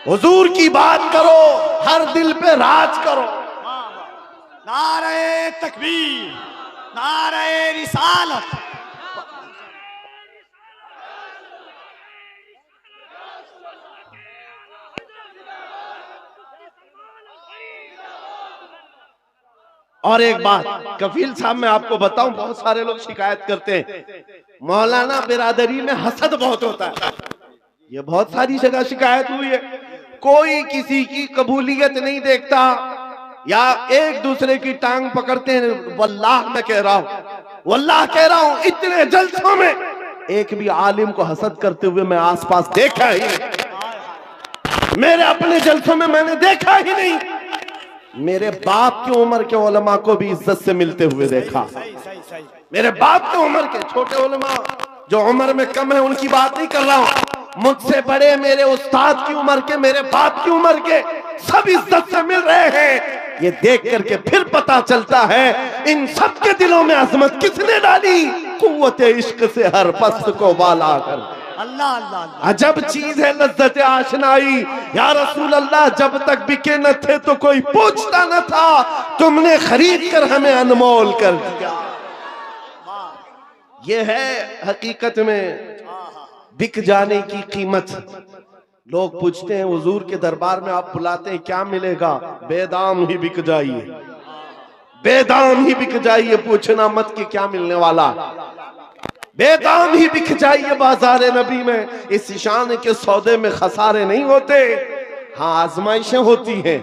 हुजूर की बात करो, हर दिल पे राज करो।
नारे तकबीर, नारे रिसालत।
और एक बात कफील साहब, मैं आपको बताऊं, बहुत सारे लोग शिकायत करते हैं मौलाना बिरादरी में हसद बहुत होता है। ये बहुत सारी जगह शिकायत हुई है, कोई किसी की कबूलियत नहीं देखता, या एक दूसरे की टांग पकड़ते हैं। वल्लाह मैं कह रहा हूं, वल्लाह कह रहा हूं, इतने जलसों में एक भी आलिम को हसद करते हुए मैं आसपास देखा ही नहीं। मेरे अपने जलसों में मैंने देखा ही नहीं। मेरे बाप की उम्र के उलमा को भी इज्जत से मिलते हुए देखा। मेरे बाप की उम्र के छोटे उलमा जो उम्र में कम है उनकी बात नहीं कर रहा हूं, मुझसे बड़े मेरे उस्ताद की उम्र के, मेरे बाप की उम्र के, सब इज्जत से मिल रहे हैं। ये देख करके फिर पता चलता है इन सब के दिलों में अजमत किसने डाली? कुव्वत इश्क से हर पस्त को बाला कर।
अल्लाह अल्लाह अल्लाह।
अजब चीज है लज्जत आशनाई। या रसूल अल्लाह, जब तक बिके न थे तो कोई पूछता न था, तुमने खरीद कर हमें अनमोल कर दिया। ये है हकीकत में बिक जाने की कीमत। लोग पूछते हैं हुजूर के दरबार में आप बुलाते हैं, क्या मिलेगा? बेदाम ही बिक जाइए, बेदाम ही बिक जाइए, पूछना मत कि क्या मिलने वाला, बेदाम ही बिक जाइए बाजार नबी में। इस शान के सौदे में खसारे नहीं होते, हाँ आजमाइशें होती हैं।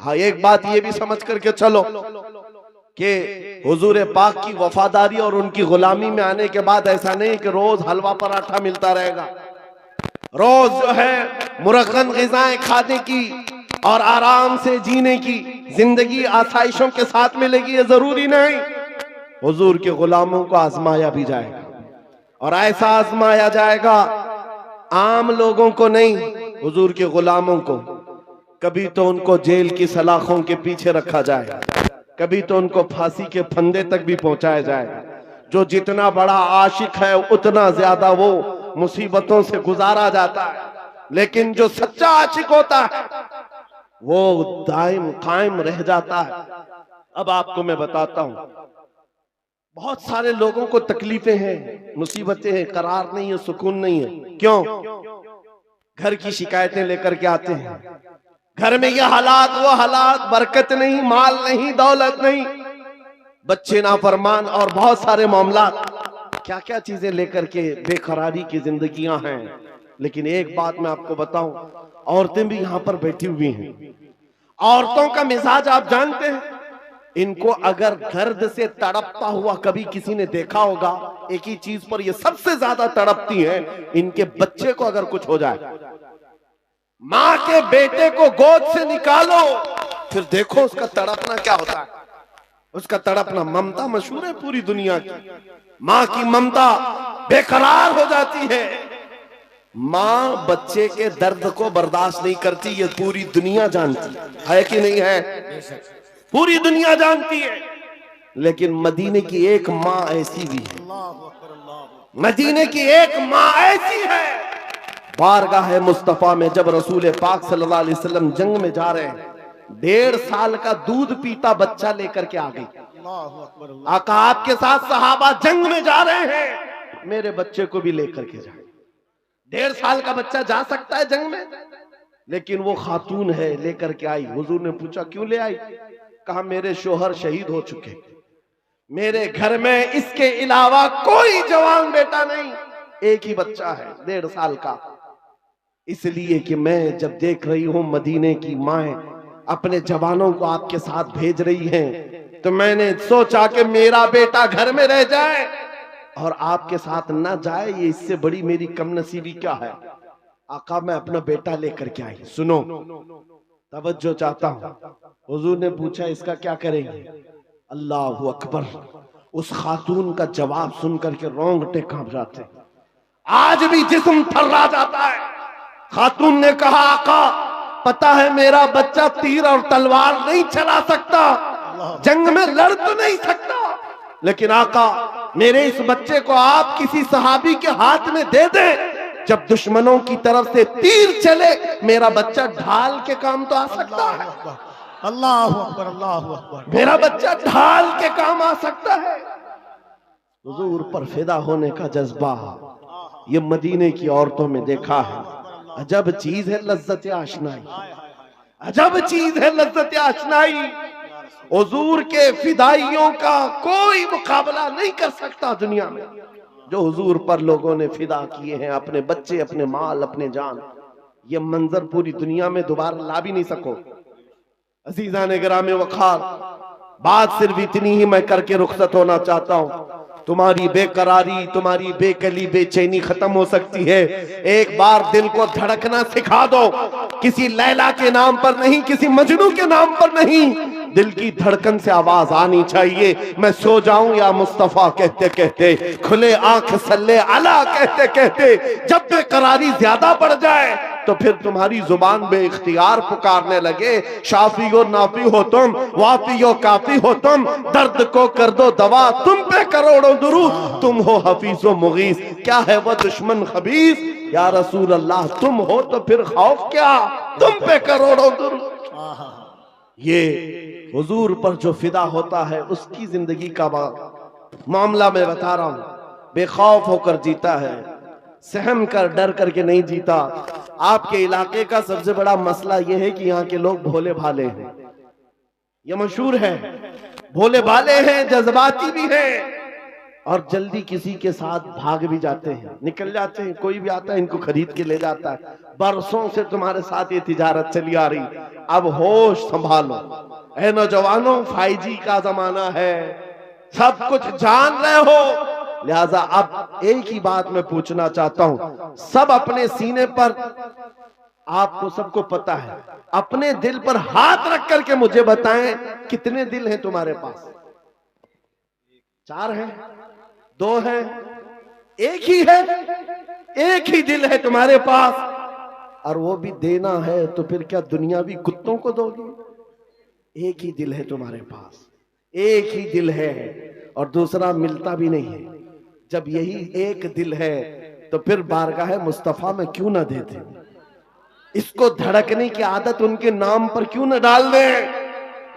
हाँ एक बात ये भी समझ करके चलो, कि हुजूर पाक की वफादारी और उनकी गुलामी में आने के बाद ऐसा नहीं कि रोज हलवा पराठा मिलता रहेगा, रोज जो है मुरक्कन ग़िज़ाएं खाने की और आराम से जीने की जिंदगी आसाइशों के साथ मिलेगी, ये जरूरी नहीं। हुजूर के गुलामों को आजमाया भी जाएगा और ऐसा आजमाया जाएगा, आम लोगों को नहीं, हुजूर के गुलामों को। कभी तो उनको जेल की सलाखों के पीछे रखा जाए, कभी तो उनको फांसी के फंदे तक भी पहुंचाया जाएगा। जो जितना बड़ा आशिक है उतना ज्यादा वो मुसीबतों से गुजारा जाता है, लेकिन जो सच्चा आशिक होता है वो दायम कायम रह जाता है। अब आपको मैं बताता हूं, बहुत सारे लोगों को तकलीफें हैं, मुसीबतें हैं, करार नहीं है, सुकून नहीं है। क्यों? घर की शिकायतें लेकर के आते हैं, घर में ये हालात वो हालात, बरकत नहीं, माल नहीं, दौलत नहीं, बच्चे नाफरमान और बहुत सारे मामला, क्या क्या चीजें लेकर के बेकरारी की जिंदगियां हैं। लेकिन एक बात मैं आपको बताऊं, औरतें भी यहां पर बैठी हुई हैं। औरतों का मिजाज आप जानते हैं, इनको अगर दर्द से तड़पता हुआ कभी किसी ने देखा होगा, एक ही चीज पर ये सबसे ज्यादा तड़पती हैं, इनके बच्चे को अगर कुछ हो जाए। माँ के बेटे को गोद से निकालो, फिर देखो उसका तड़पना क्या होता है। उसका तड़पना, ममता मशहूर है पूरी दुनिया की, माँ की ममता बेकरार हो जाती है। माँ बच्चे के दर्द को बर्दाश्त नहीं करती, ये पूरी दुनिया जानती है कि नहीं है? पूरी दुनिया जानती है। लेकिन मदीने की एक माँ ऐसी भी है, मदीने की एक माँ ऐसी है, बारगाह मुस्तफा में जब रसूल पाक सल्लल्लाहु अलैहि वसल्लम जंग में जा रहे हैं, 1.5 साल का दूध पीता बच्चा लेकर के आ गई। आका आपके साथ सहाबा जंग में जा रहे हैं, मेरे बच्चे को भी लेकर के जाए। 1.5 साल का बच्चा जा सकता है जंग में? लेकिन वो खातून है, लेकर के आई। हुजूर ने पूछा क्यों ले आई? कहा मेरे शोहर शहीद हो चुके, मेरे घर में इसके अलावा कोई जवान बेटा नहीं, एक ही बच्चा है 1.5 साल का। इसलिए कि मैं जब देख रही हूं मदीने की माएं अपने जवानों को आपके साथ भेज रही हैं, तो मैंने सोचा कि मेरा बेटा घर में रह जाए और आपके साथ ना जाए, ये इससे बड़ी मेरी कमनसीबी क्या है। आका मैं अपना बेटा लेकर के आई। सुनो, तवज्जो चाहता हूं। हुजूर ने पूछा इसका क्या करेंगे? अल्लाहु अकबर। उस खातून का जवाब सुनकर के रोंगटे कांप जाते, आज भी जिस्म थर्रा जाता है। खातून ने कहा आका पता है मेरा बच्चा तीर और तलवार नहीं चला सकता, जंग में लड़ तो नहीं सकता, लेकिन आका मेरे इस बच्चे को आप किसी सहाबी के हाथ में दे दें, जब दुश्मनों की तरफ से तीर चले मेरा बच्चा ढाल के काम तो आ सकता है।
अल्लाह अकबर, अल्लाह अकबर।
मेरा बच्चा ढाल के काम आ सकता है। हुजूर पर फिदा होने का जज्बा ये मदीने की औरतों में देखा है। अजब चीज है लज्जत आशनाई, अजब चीज है लज्जत आशनाई। हुजूर के फिदाइयों का कोई मुकाबला नहीं कर सकता दुनिया में। जो हुजूर पर लोगों ने फिदा किए हैं, अपने बच्चे, अपने माल, अपने जान, ये मंजर पूरी दुनिया में दोबारा ला भी नहीं सको। अजीजा ने गिरामे वखार, बात सिर्फ इतनी ही मैं करके रुखसत होना चाहता हूँ। तुम्हारी बेकरारी, तुम्हारी बेकली, बेचैनी खत्म हो सकती है। एक बार दिल को धड़कना सिखा दो, किसी लैला के नाम पर नहीं, किसी मजनू के नाम पर नहीं, दिल की धड़कन से आवाज आनी चाहिए। मैं सो जाऊं या मुस्तफा कहते कहते, खुले आंख सल्ले अला कहते कहते, जब बेकरारी ज्यादा बढ़ जाए तो फिर तुम्हारी जुबान बेइख्तियार पुकारने लगे, शाफी और नाफी हो तुम, वाफी और काफी हो तुम, दर्द को कर दो दवा, तुम पे करोड़ों दुरूद, तुम हो हफीज व मुगीस, क्या है वह दुश्मन खबीस, या रसूल अल्लाह तुम हो तो फिर खौफ क्या, तुम पे करोड़ों दुरूद। ये हुजूर पर जो फिदा होता है उसकी जिंदगी का मामला मैं बता रहा हूं। बेखौफ होकर जीता है, सहम कर डर करके नहीं जीता। आपके इलाके का सबसे बड़ा मसला यह है कि यहाँ के लोग भोले भाले हैं, ये मशहूर है। भोले भाले हैं, जज्बाती भी हैं और जल्दी किसी के साथ भाग भी जाते हैं, निकल जाते हैं। कोई भी आता है इनको खरीद के ले जाता है। बरसों से तुम्हारे साथ ये तिजारत चली आ रही, अब होश संभालो। ऐ नौजवानों, 5G का जमाना है, सब कुछ जान रहे हो, लिहाजा अब एक ही बात मैं पूछना चाहता हूं, सब अपने सीने पर, आपको सबको पता है, अपने दिल पर हाथ रख करके मुझे बताएं कितने दिल हैं तुम्हारे पास? 4 हैं, 2 हैं, एक ही है? एक ही दिल है तुम्हारे पास, और वो भी देना है तो फिर क्या दुनियावी कुत्तों को दोगे? एक ही दिल है तुम्हारे पास, एक ही दिल है, और दूसरा मिलता भी नहीं है। जब यही एक दिल है तो फिर बारगाह मुस्तफा में क्यों ना देते? इसको धड़कने की आदत उनके नाम पर क्यों न डाल दें?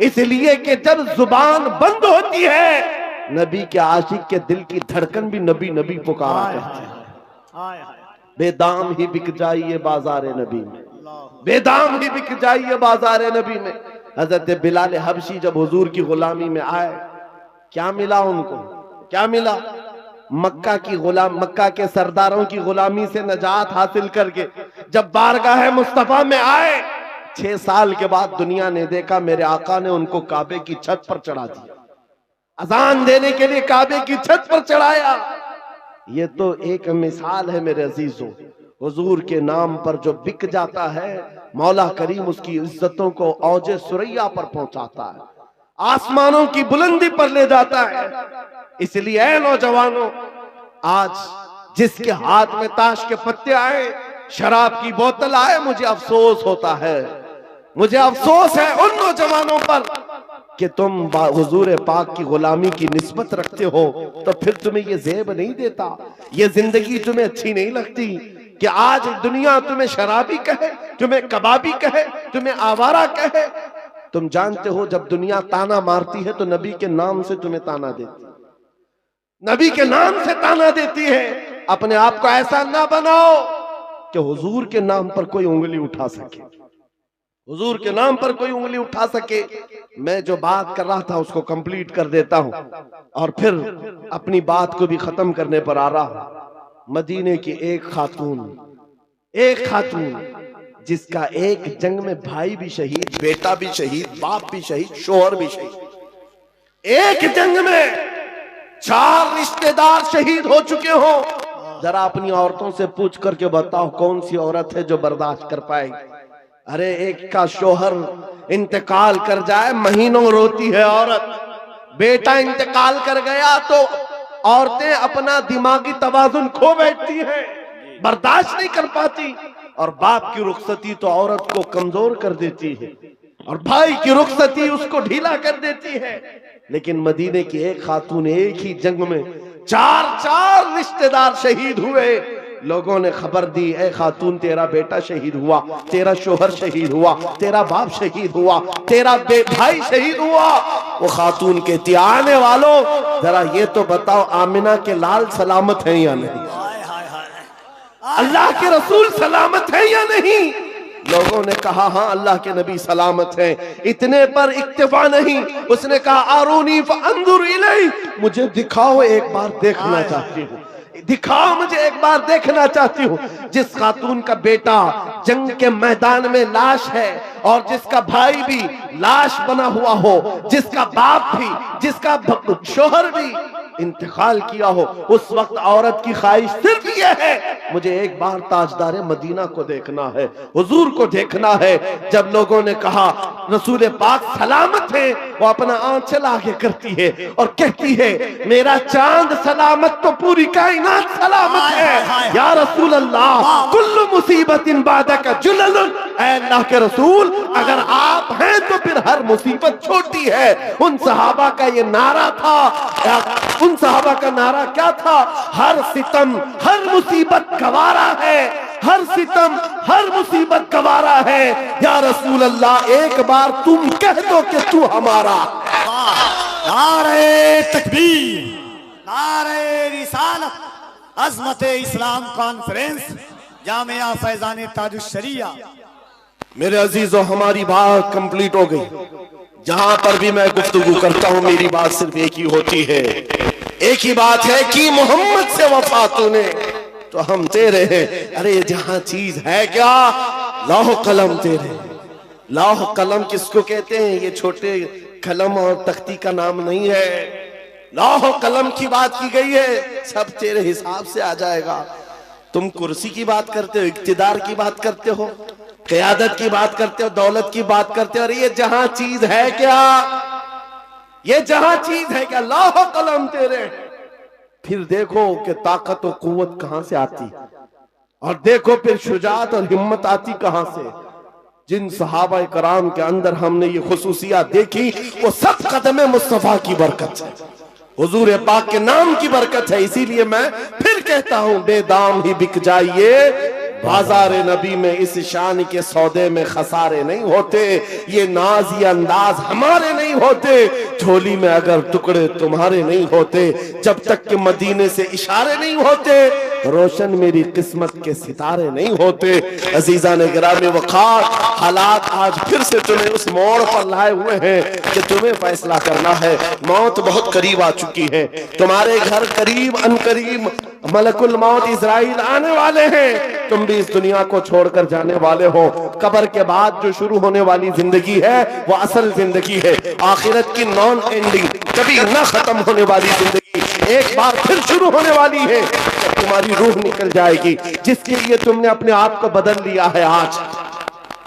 इसलिए कि जब जुबान बंद होती है, नबी के आशिक के दिल की धड़कन भी नबी नबी पुकारा करती है। बेदाम ही बिक जाइए बाजारे नबी में, बेदाम ही बिक जाइए बाजारे नबी में। हजरत बिलाल हबशी जब हुजूर की गुलामी में आए, क्या मिला उनको? क्या मिला? मक्का के सरदारों की गुलामी से नजात हासिल करके जब बारगाह मुस्तफा में आए, 6 साल के बाद दुनिया ने देखा मेरे आका ने उनको काबे की छत पर चढ़ा दिया, अजान देने के लिए काबे की छत पर चढ़ाया। ये तो एक मिसाल है मेरे अजीजों, हुजूर के नाम पर जो बिक जाता है, मौला करीम उसकी इज्जतों को औजे सुरैया पर पहुंचाता है, आसमानों की बुलंदी पर ले जाता है। इसलिए ऐ नौजवानों, आज जिसके हाथ में ताश के पत्ते आए, शराब की बोतल आए, मुझे अफसोस होता है, मुझे अफसोस है उन नौजवानों पर कि तुम हुजूर पाक की गुलामी की निस्बत रखते हो, तो फिर तुम्हें ये ज़ेब नहीं देता, ये जिंदगी तुम्हें अच्छी नहीं लगती कि आज दुनिया तुम्हें शराबी कहे, तुम्हें कबाबी कहे, तुम्हें आवारा कहे। तुम जानते हो जब दुनिया ताना मारती है तो नबी के नाम से तुम्हें ताना देती है, नबी के नाम से ताना देती है। अपने आप को ऐसा ना बनाओ कि हुजूर के नाम पर कोई उंगली उठा सके, हुजूर के नाम पर कोई उंगली उठा सके। मैं जो बात कर रहा था उसको कंप्लीट कर देता हूं और फिर अपनी बात को भी खत्म करने पर आ रहा हूं। मदीने की एक खातून जिसका एक जंग में भाई भी शहीद, बेटा भी शहीद, बाप भी शहीद, शोहर भी शहीद, एक जंग में 4 रिश्तेदार शहीद हो चुके हो। जरा अपनी औरतों से पूछ करके बताओ कौन सी औरत है जो बर्दाश्त कर पाएगी? अरे एक का शोहर इंतकाल कर जाए, महीनों रोती है औरत। बेटा इंतकाल कर गया तो औरतें अपना दिमागी तवाजुन खो बैठती हैं, बर्दाश्त नहीं कर पाती। और बाप की रुखसती तो औरत को कमजोर कर देती है, और भाई की रुखसती उसको ढीला कर देती है। लेकिन मदीने की एक खातून एक ही जंग में 4 रिश्तेदार शहीद हुए। लोगों ने खबर दी, ए खातून तेरा बेटा शहीद हुआ, तेरा शोहर शहीद हुआ, तेरा बाप शहीद हुआ, तेरा भाई शहीद हुआ। वो खातून कहती, आने वालों जरा ये तो बताओ आमिना के लाल सलामत हैं या नहीं? अल्लाह के रसूल सलामत है या नहीं? लोगों ने कहा हाँ अल्लाह के नबी सलामत हैं। इतने पर इक्तिफा नहीं, उसने कहा आरूनी फअंजुर इलैहि, मुझे दिखाओ, एक बार देखना चाहती हूँ, दिखाओ मुझे एक बार देखना चाहती हूँ। जिस खातून का बेटा जंग के मैदान में लाश है और जिसका भाई भी लाश बना हुआ हो, जिसका बाप भी, जिसका शोहर भी इंतकाल किया हो, उस वक्त औरत की ख्वाहिश सिर्फ ये है, मुझे एक बार ताजदारे मदीना को देखना है, हुजूर को देखना है। जब लोगों ने कहा रसूल पाक सलामत है, वो अपना आंचल आगे करती है और कहती है मेरा चांद सलामत तो पूरी कायनात सलामत है। या रसूल अल्लाह कुल्लु मुसीबतिन बादका जुललुन, ऐ अल्लाह के रसूल अगर आप हैं तो फिर हर मुसीबत छोटी है। उन सहाबा का ये नारा था, उन सहाबा का नारा क्या था? हर सितम हर मुसीबत गवारा है, हर सितम हर मुसीबत गवारा है। या रसूल अल्लाह एक बार तुम कह दो कि तू हमारा।
नारे तकबीर, नारे रिसालत, अज़मत इस्लाम कॉन्फ्रेंस, जामिया फैजान ताजुश शरिया।
मेरे अजीजों, हमारी बात कंप्लीट हो गई। जहां पर भी मैं गुफ्तगू करता हूं मेरी बात सिर्फ एक ही होती है, एक ही बात है कि मोहम्मद से वफा तूने तो हम तेरे हैं। अरे जहां चीज है क्या, लौह कलम तेरे, लौह कलम किसको कहते हैं? ये छोटे कलम और तख्ती का नाम नहीं है। लौह कलम की बात की गई है, सब तेरे हिसाब से आ जाएगा। तुम कुर्सी की बात करते हो, इक्तिदार की बात करते हो, क़यादत की बात करते हो, दौलत की बात करते हो। और ये जहां चीज है क्या? ये जहां चीज है क्या? लौह कलम तेरे। फिर देखो कि ताकत और कुव्वत कहां से आती, और देखो फिर शुजाअत और हिम्मत आती कहां से। जिन सहाबा कराम के अंदर हमने ये खुसूसियात देखी, वो सब कदम मुस्तफा की बरकत है, हुजूर पाक के नाम की बरकत है। इसीलिए मैं फिर कहता हूं, बेदाम ही बिक जाइए बाजार नबी में, इस शान के सौदे में खसारे नहीं होते। ये नाज ये अंदाज हमारे नहीं होते, झोली में अगर टुकड़े तुम्हारे नहीं होते, जब तक कि मदीने से इशारे नहीं होते, रोशन मेरी किस्मत के सितारे नहीं होते। अजीजा ने गिरामी वक़ार, हालात आज फिर से तुम्हें उस मोड़ पर लाए हुए हैं कि तुम्हें फैसला करना है। मौत बहुत करीब आ चुकी है, तुम्हारे घर करीब अनकरीब मलकुल मौत इज़राइल आने वाले हैं। तुम भी इस दुनिया को छोड़कर जाने वाले हो। कब्र के बाद जो शुरू होने वाली जिंदगी है वो असल जिंदगी है, आखिरत की नॉन एंडिंग, कभी न खत्म होने वाली जिंदगी एक बार फिर शुरू होने वाली है। जब तुम्हारी रूह निकल जाएगी, जिसके लिए तुमने अपने आप को बदल लिया है, आज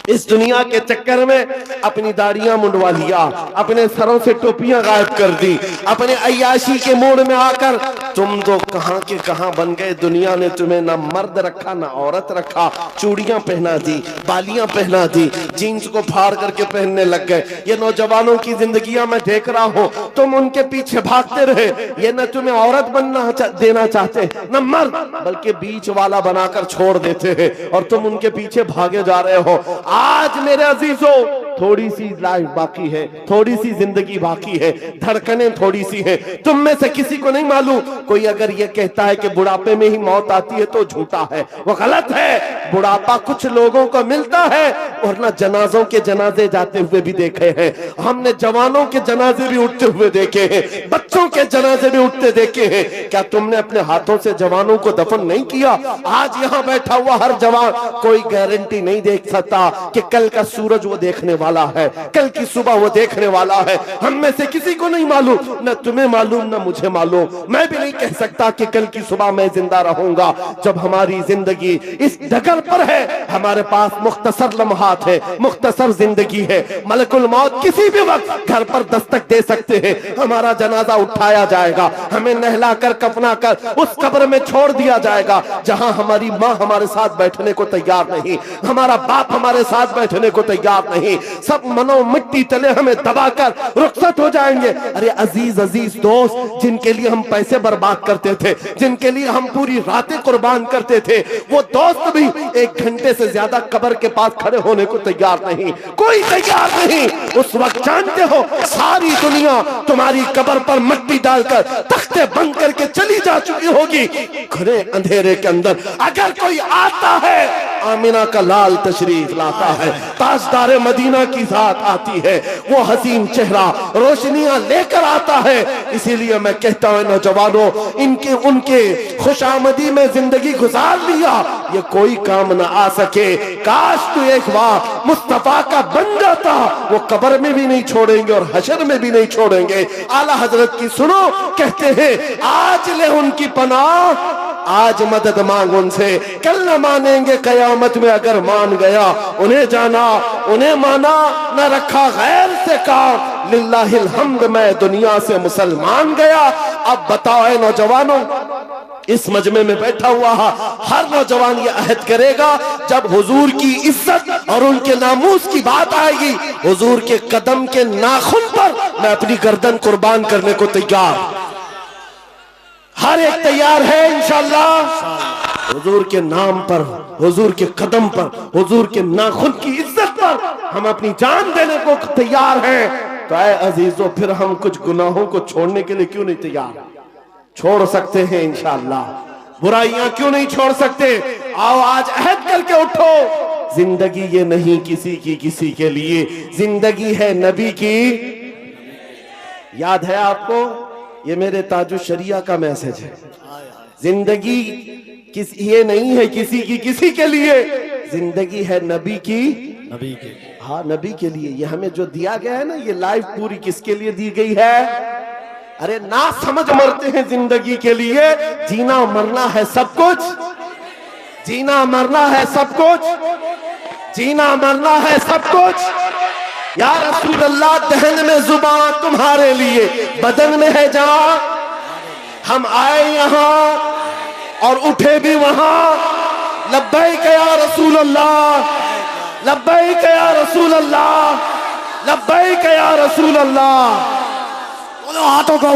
इस दुनिया के चक्कर में अपनी दाढ़ियां मुंडवा लिया, अपने सरों से टोपियां गायब कर दी, अपने अय्याशी के मूड में आकर तुम तो कहां के कहां बन गए। दुनिया ने तुम्हें ना मर्द रखा ना औरत रखा, चूड़ियां पहना दी, बालियां पहना दी, जीन्स को फाड़ करके पहनने लग गए। ये नौजवानों की जिंदगियां मैं देख रहा हूं, तुम उनके पीछे भागते रहे। ये न तुम्हें औरत बनना देना चाहते न मर्द, बल्कि बीच वाला बनाकर छोड़ देते हैं और तुम उनके पीछे भागे जा रहे हो। आज मेरे अजीजों, थोड़ी सी लाइफ बाकी है, थोड़ी सी जिंदगी बाकी है, धड़कनें थोड़ी सी है। तुम में से किसी को नहीं मालूम, कोई अगर ये कहता है कि बुढ़ापे में ही मौत आती है तो झूठा है, वो गलत है। बुढ़ापा कुछ लोगों को मिलता है, और ना जनाजों के जनाजे जाते हुए भी देखे हैं हमने, जवानों के जनाजे भी उठते हुए देखे हैं, बच्चों के जनाजे भी उठते देखे हैं। क्या तुमने अपने हाथों से जवानों को दफन नहीं किया? आज यहाँ बैठा हुआ हर जवान कोई गारंटी नहीं देख सकता कि कल का सूरज वो देखने वाला है, कल की सुबह वो देखने वाला है। हम में से किसी को नहीं मालूम, न तुम्हें मालूम न मुझे मालूम। मैं भी नहीं कह सकता कि कल की सुबह मैं जिंदा रहूंगा। जब हमारी जिंदगी इस डगर पर है, हमारे पास मुख्तसर लम्हात है, मुख्तसर जिंदगी है। मलकुल मौत किसी भी वक्त घर पर दस्तक दे सकते हैं। हमारा जनाजा उठाया जाएगा, हमें नहला कर कफना कर उस कब्र में छोड़ दिया जाएगा जहां हमारी माँ हमारे साथ बैठने को तैयार नहीं, हमारा बाप हमारे साथ बैठने को तैयार नहीं। सब मनो मिट्टी तले हमें दबाकर रुखसत हो जाएंगे। अरे अजीज अजीज दोस्त, जिनके लिए हम पैसे बर्बाद करते थे, जिनके लिए हम पूरी रातें कुर्बान करते थे, वो दोस्त भी 1 घंटे से ज्यादा कब्र के पास खड़े होने को तैयार नहीं, कोई तैयार नहीं। उस वक्त जानते हो सारी दुनिया तुम्हारी कब्र पर मिट्टी डालकर तख्ते बंद करके चली जा चुकी होगी। घने अंधेरे के अंदर अगर कोई आता है, आमिना का लाल तशरीफ लाता है, ताजदार मदीना की जात आती है, वो हसीन चेहरा रोशनियां लेकर आता है। इसीलिए मैं कहता हूं नौजवानों, इनके उनके खुशामदी में जिंदगी गुजार लिया, ये कोई काम ना आ सके। काश तू एक बार मुस्तफा का बन जाता, वो कब्र में भी नहीं छोड़ेंगे और हशर में भी नहीं छोड़ेंगे। आला हजरत की सुनो, कहते हैं आज ले उनकी पनाह, आज मदद मांग उनसे, कल न मानेंगे कयामत में अगर मान गया। उन्हें जाना उन्हें माना, न रखा गैर से काम, लिल्लाहिल हम्द मैं दुनिया से मुसलमान गया। अब बताओ ऐ नौजवानों, इस मजमे में बैठा हुआ हर नौजवान ये अहद करेगा, जब हुजूर की इज्जत और उनके नामूस की बात आएगी, हुजूर के कदम के नाखून पर मैं अपनी गर्दन कुर्बान करने को तैयार। हर एक तैयार है इंशाअल्लाह। हुजूर के नाम पर, हुजूर के कदम पर, हुजूर के नाखून की इज्जत पर हम अपनी जान देने को तैयार हैं। तो ऐ अजीजों, फिर हम कुछ गुनाहों को छोड़ने के लिए क्यों नहीं तैयार? छोड़ सकते हैं इंशाअल्लाह। बुराइयां क्यों नहीं छोड़ सकते? आओ आज अहद करके उठो। जिंदगी ये नहीं किसी के लिए, जिंदगी है नबी की। याद है आपको, ये मेरे ताजु शरिया का मैसेज है। जिंदगी ये नहीं है किसी के लिए, जिंदगी है नबी की
नबी के
हाँ, नबी के लिए। ये हमें जो दिया गया है ना, ये लाइफ पूरी किसके लिए दी गई है? अरे ना समझ मरते हैं जिंदगी के लिए, जीना मरना है सब कुछ, जीना मरना है सब कुछ, जीना मरना है सब कुछ। या रसूल अल्लाह, दहन में जुबान तुम्हारे लिए, बदन में है जान। हम आए यहाँ और उठे भी वहां। लब्बैक या रसूल अल्लाह, लब्बैक या रसूल अल्लाह, लब्बैक या रसूल अल्लाह।
दोनों हाथों को